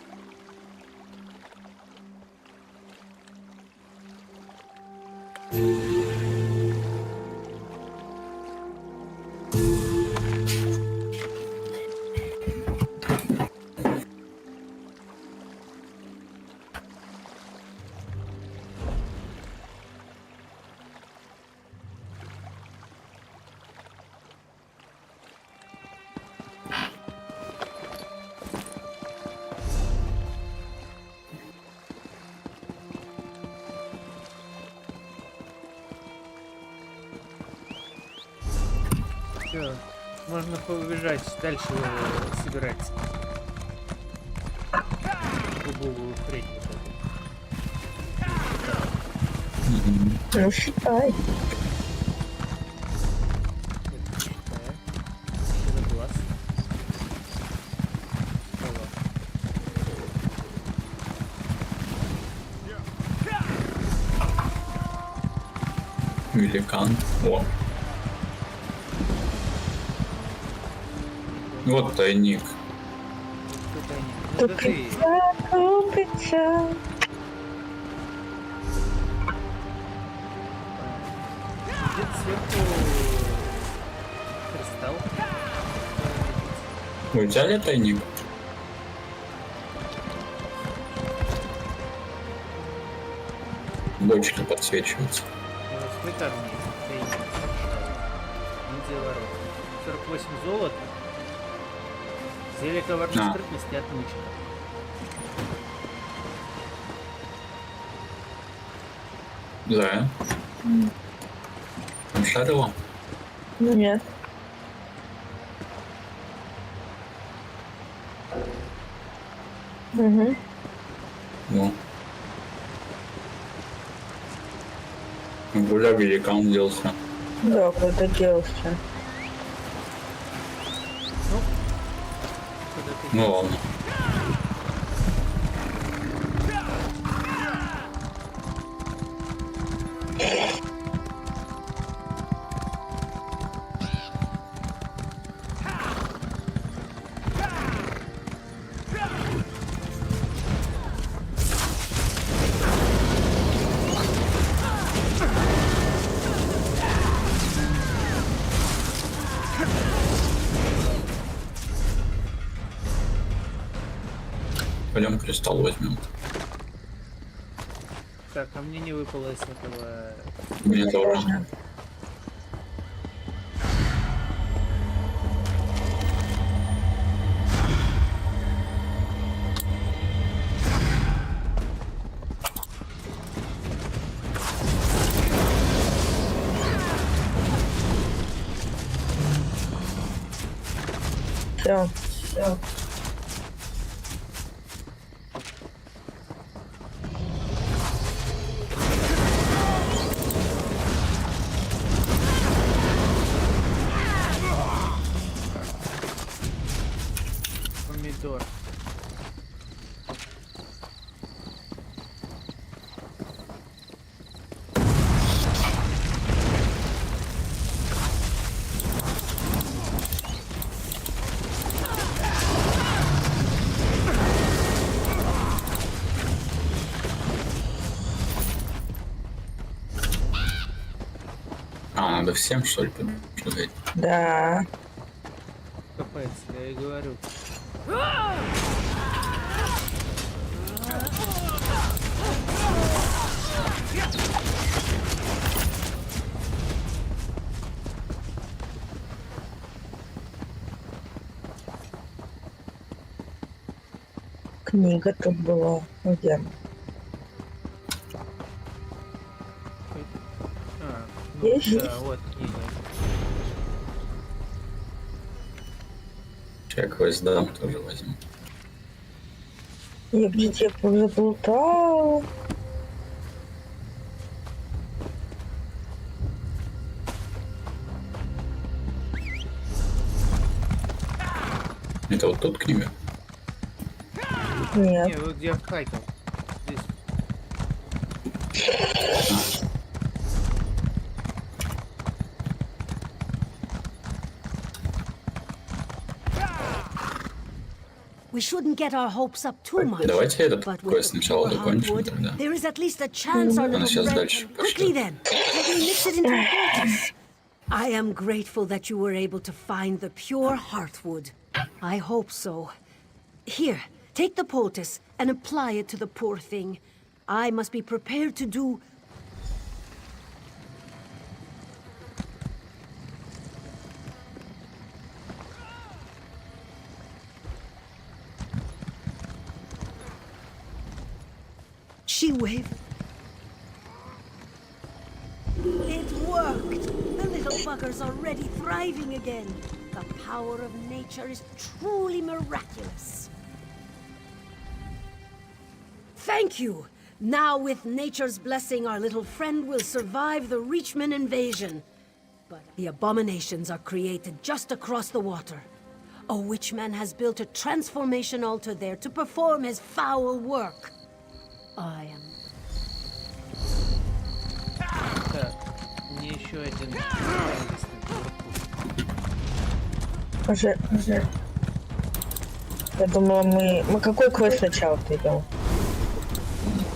Все, можно побежать дальше собирать дубовую хрень вот эту. Ну, считай. Это глаз. Великан. О. Вот тайник. Ну, да ты. Купится. Где-то сверху кристалл. Вы взяли тайник? Бочки подсвечиваются. Сколько огней? Тайник. Ниндзя ворот. 48 золота. Зелье коварной скрытности от лучника. Да. Шарила? Нет. Угу. Ну. Куда великан делся? Да, куда делся. Ну ладно. Пойдем кристалл возьмем. Так, а мне не выпало из этого. Мне тоже. Все. Все. Помидор. А, надо всем, что ли, побежать? Да. Капец, я и говорю. Книга тут была. Где? А, Есть? да, вот книга. Чек сдам, тоже возьму. Я где-то заплутала. Это вот тут книга? Нет. Не, вот где Хайкл. Здесь. We shouldn't get our hopes up too much. Давайте этот But with квест the сначала pure докончим hardwood, тогда. there is at least a chance our Она little сейчас friend дальше can... Quickly пошлет. then, let me mix it into a poultice. I am grateful that you were able to find the pure heartwood. I hope so. Here, take the poultice and apply it to the poor thing. I must be prepared to do... She waved. It worked! The little bug loggers already thriving again. The power of nature is truly miraculous. Thank you! Now, with nature's blessing, our little friend will survive the Reachman invasion. But the abominations are created just across the water. A witchman has built a transformation altar there to perform his foul work. I am... Так, мне еще один. Уже. Я думала, мы какой квест сначала идем?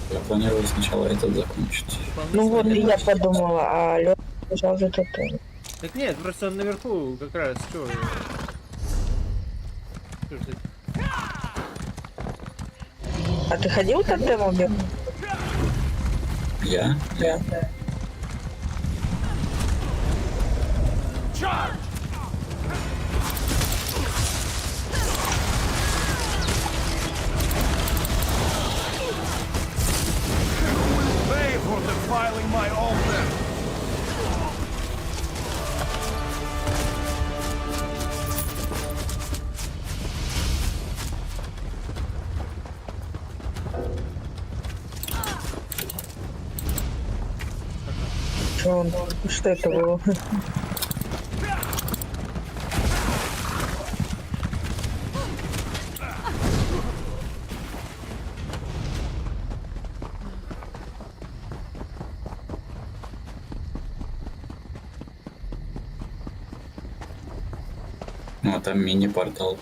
Я планировал сначала этот закончить. Ну вот и я подумала, а Лёва бежал за тотем. Так нет, просто он наверху как раз что. А ты ходил тотем убил? Я? Да. Pay for defiling my altar! Что это было? Ну, а там мини-портал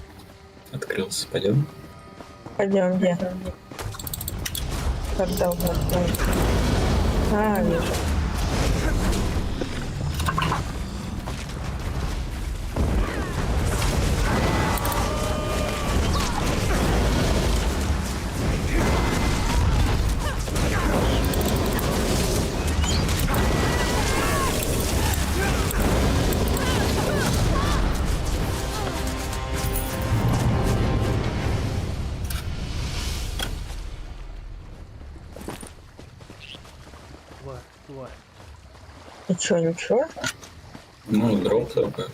открылся. Пойдем? Пойдем, где? Портал. А, вижу. Тварь. И чё, ничего? Ну, дроп только.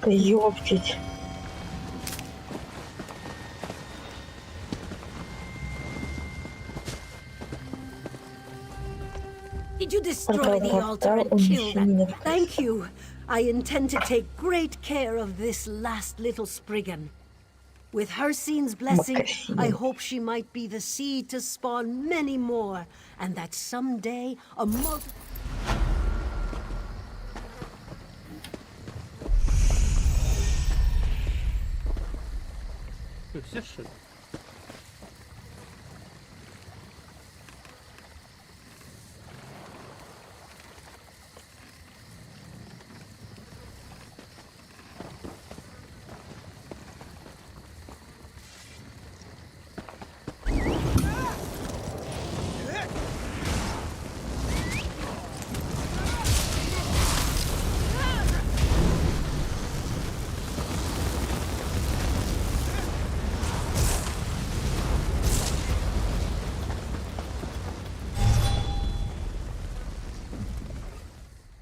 Ёптить. Did you destroy the altar and kill that? Thank you. I intend to take great care of this last little Spriggan. With Hersine's blessing, I hope she might be the seed to spawn many more, and that someday a Все что ли?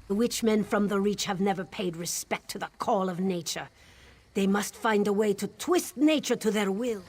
The witchmen from the Reach have never paid respect to the call of nature. They must find a way to twist nature to their will.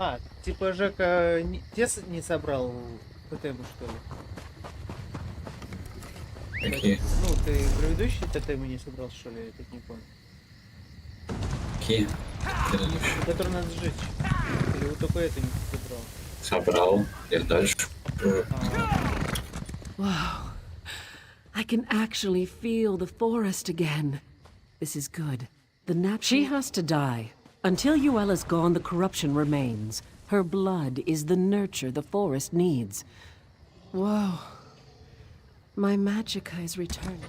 А, типа Жека не собрал тотемы, что ли? Какие? Ну, ты предыдущие тотемы не собрал, что ли? Я так не понял. Какие? Которые надо сжечь. Или вот только это не собрал? Собрал. Я дальше. Wow. I can actually feel the forest again. This is good. The She has to die. Until Yuella's gone, the corruption remains. Her blood is the nurture the forest needs. Whoa. My magica is returning.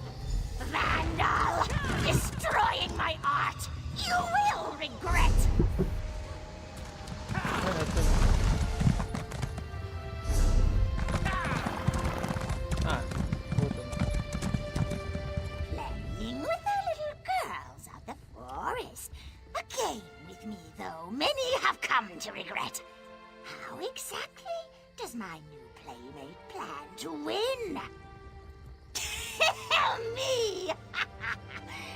Vandal! Destroying my art! You will regret! Playing with our little girls of the forest. A game with me, though, many have come to regret. How exactly does my new playmate plan to win? Tell me!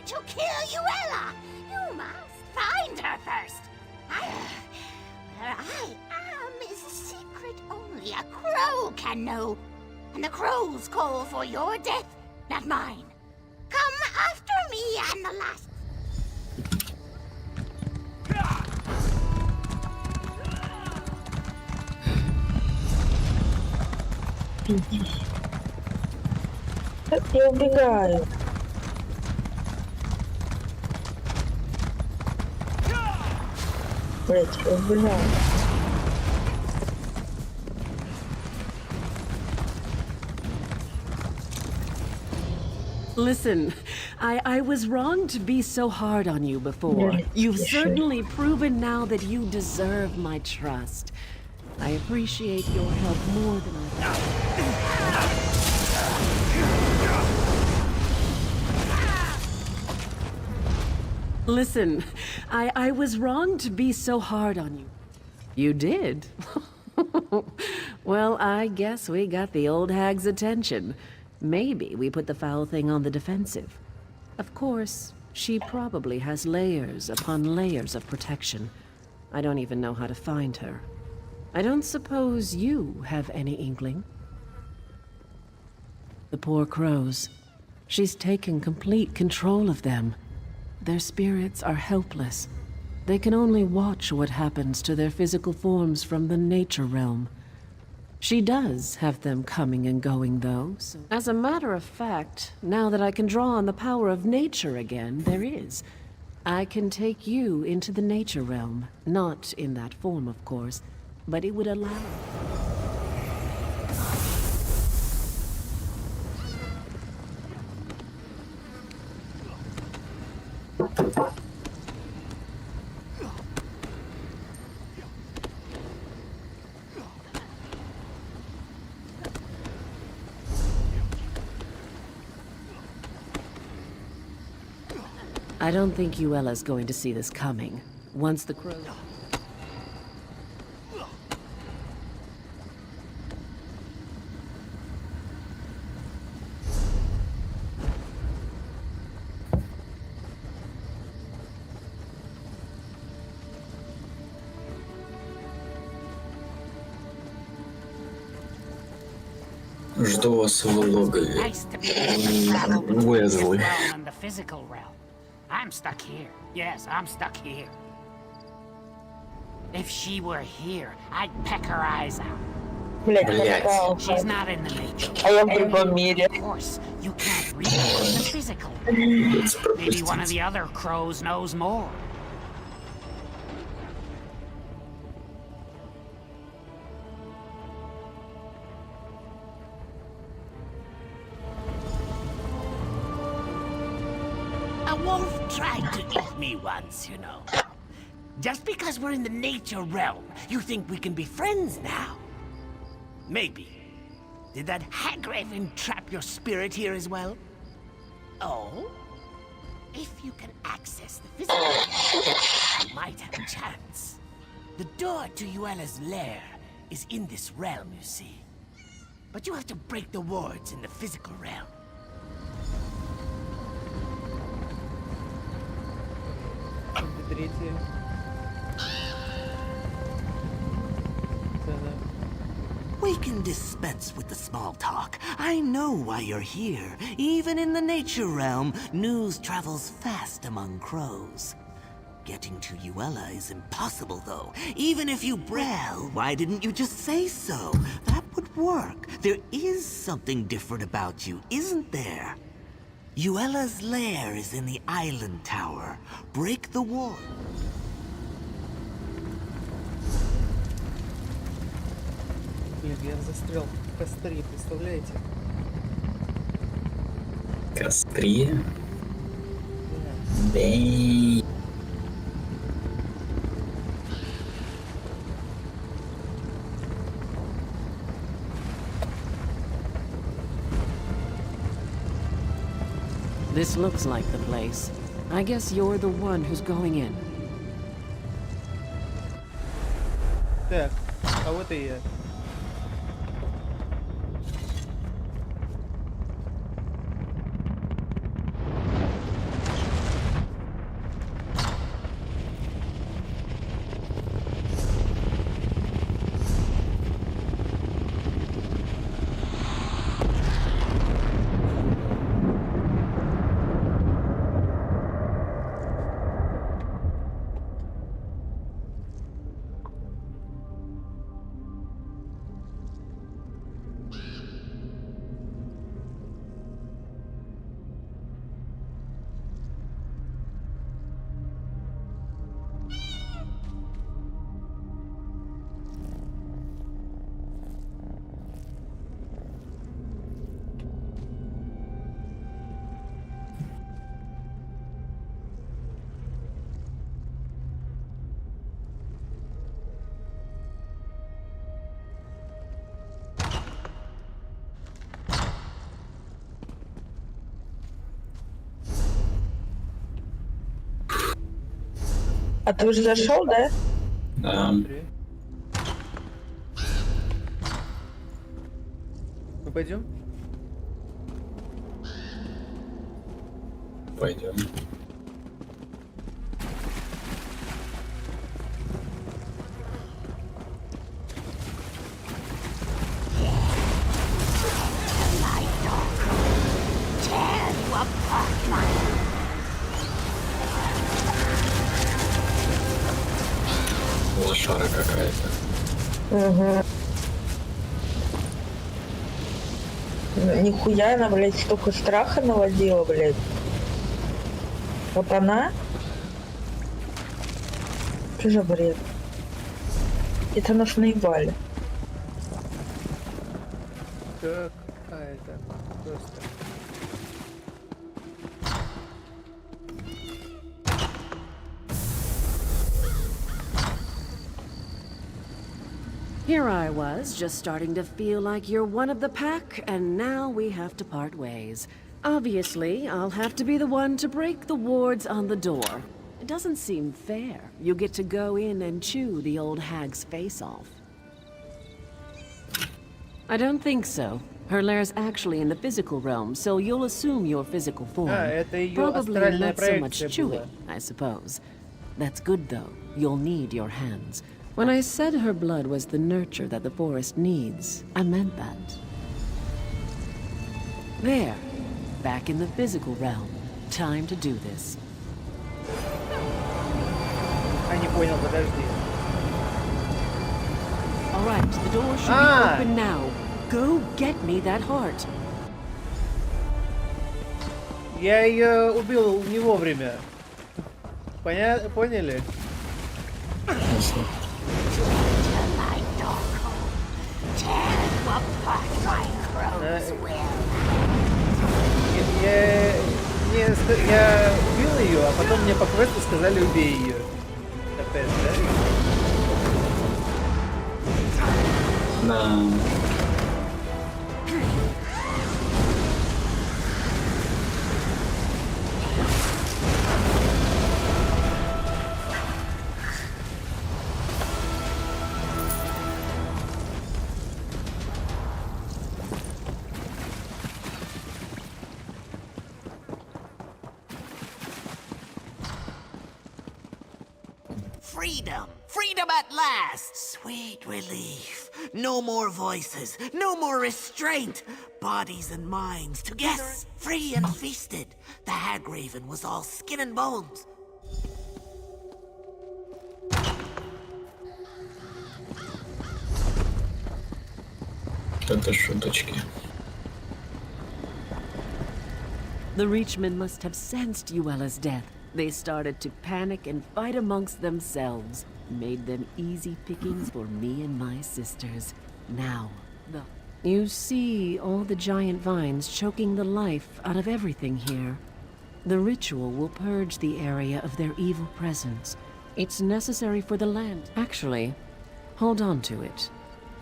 To kill Yuella, you must find her first. Where I am is a secret only a crow can know. And the crow's call for your death, not mine. Come after me and the last. Я убегаю. Блять, я убегаю. Listen, I was wrong to be so hard on you before. You've certainly proven now that you deserve my trust. I appreciate your help more than I thought. Listen, I was wrong to be so hard on you. You did? Well, I guess we got the old hag's attention. Maybe we put the foul thing on the defensive. Of course, she probably has layers upon layers of protection. I don't even know how to find her. I don't suppose you have any inkling? The poor crows. She's taken complete control of them. Their spirits are helpless. They can only watch what happens to their physical forms from the nature realm. She does have them coming and going, though. So as a matter of fact, now that I can draw on the power of nature again, there is. I can take you into the nature realm. Not in that form, of course, but it would allow... I don't think Yuella's going to see this coming. Once the crow... Жду вас в логове. Nice to be able to travel between Уэзли. this realm and the physical realm. I'm stuck here. Yes, I'm stuck here. If she were here, I'd peck her eyes out. Блять, Блядь. настал. She's not in the nature. А я в другом мире. Of course, you can't read her in the physical. Maybe one of the other crows knows more. A wolf tried to eat me once, you know. Just because we're in the nature realm, you think we can be friends now? Maybe. Did that Hagraven entrap your spirit here as well? Oh? If you can access the physical realm, you might have a chance. The door to Yuella's lair is in this realm, you see. But you have to break the wards in the physical realm. Третье. We can dispense with the small talk. I know why you're here. Even in the nature realm, news travels fast among crows. Getting to Yuella is impossible, though. Even if you well, why didn't you just say so? That would work. There is something different about you, isn't there? Yuella's lair is in the island tower. Break the wall. Блин, я застрял в костре, представляете? Костре? Да. Бей. This looks like the place. I guess you're the one who's going in. Так, а вот и я. А ты уже зашел, да? Да. Мы пойдем? Пойдем. Лошара какая-то. Угу. Нихуя она, блядь, столько страха наводила, блядь. Вот она? Что за бред? Это нас наебали. Какая-то просто. Here I was, just starting to feel like you're one of the pack, and now we have to part ways. Obviously, I'll have to be the one to break the wards on the door. It doesn't seem fair. You get to go in and chew the old hag's face off. I don't think so. Her lair's actually in the physical realm, so you'll assume your physical form. Это её Probably астральная not so much проекция chewing, была. I suppose. That's good, though. You'll need your hands. When I said her blood was the nurture that the forest needs, I meant that. There. Back in the physical realm. Time to do this. А, не понял, подожди. All right, the door should be open now. Go get me that heart. Я ее убил не вовремя. Поняли? Я убил ее, а потом мне по квесту сказали убей ее. Опять, да? Да. Freedom! Freedom at last! Sweet relief. No more voices, no more restraint. Bodies and minds together, yes, free and feasted. The hag raven was all skin and bones. Это шуточки. The Reachmen must have sensed Uella's death. They started to panic and fight amongst themselves. Made them easy pickings for me and my sisters. Now, you see all the giant vines choking the life out of everything here. The ritual will purge the area of their evil presence. It's necessary for the land. Actually, hold on to it.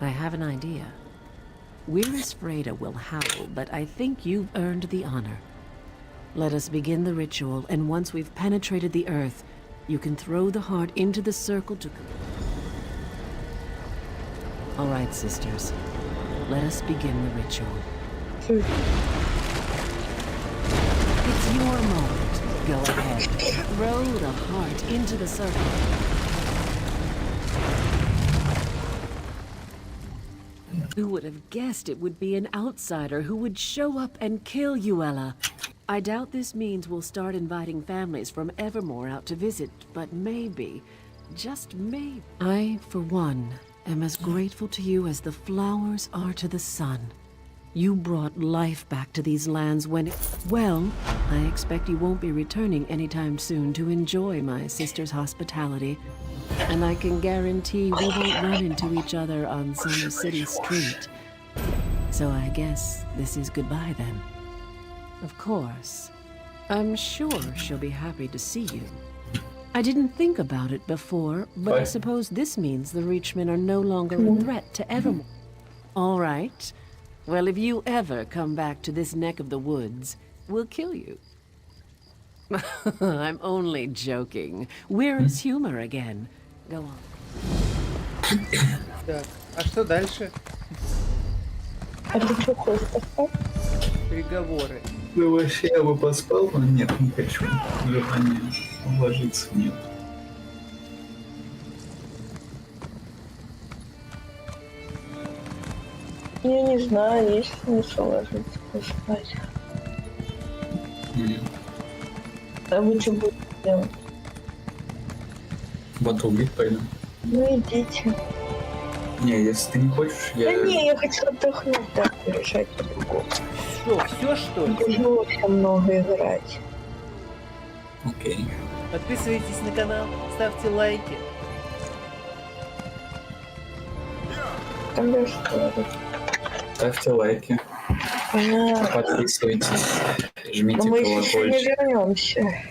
I have an idea. Weir's Freda will howl, but I think you've earned the honor. Let us begin the ritual, and once we've penetrated the earth, you can throw the heart into the circle to... All right, sisters. Let us begin the ritual. It's your moment. Go ahead. Throw the heart into the circle. Who would have guessed it would be an outsider who would show up and kill Yuella? I doubt this means we'll start inviting families from Evermore out to visit, but maybe, just maybe. I, for one, am as grateful to you as the flowers are to the sun. You brought life back to these lands when well, I expect you won't be returning anytime soon to enjoy my sister's hospitality. And I can guarantee we won't run into each other on some city street. So I guess this is goodbye then. Of course. I'm sure she'll be happy to see you. I didn't think about it before, but I suppose this means the Reachmen are no longer a threat to Evermore. All right. Well, if you ever come back to this neck of the woods, we'll kill you. I'm only joking. Where's humor again? Go on. Так, а что дальше? А ты что хочешь поспать? Переговоры. Ну вообще я бы поспал, но нет, не хочу. Желания ложиться нет. Я не знаю, есть смысл ложиться поспать. А вы что будете делать? Батлбит пойдем. Ну идите. Не, если ты не хочешь, я... Да не, я хочу отдохнуть, так, решать по-другому. Что, все что ли? Тяжело все много играть. Окей. Подписывайтесь на канал, ставьте лайки. Тогда что? Ставьте лайки. Подписывайтесь. Жмите Но мы еще не колокольчик. вернемся.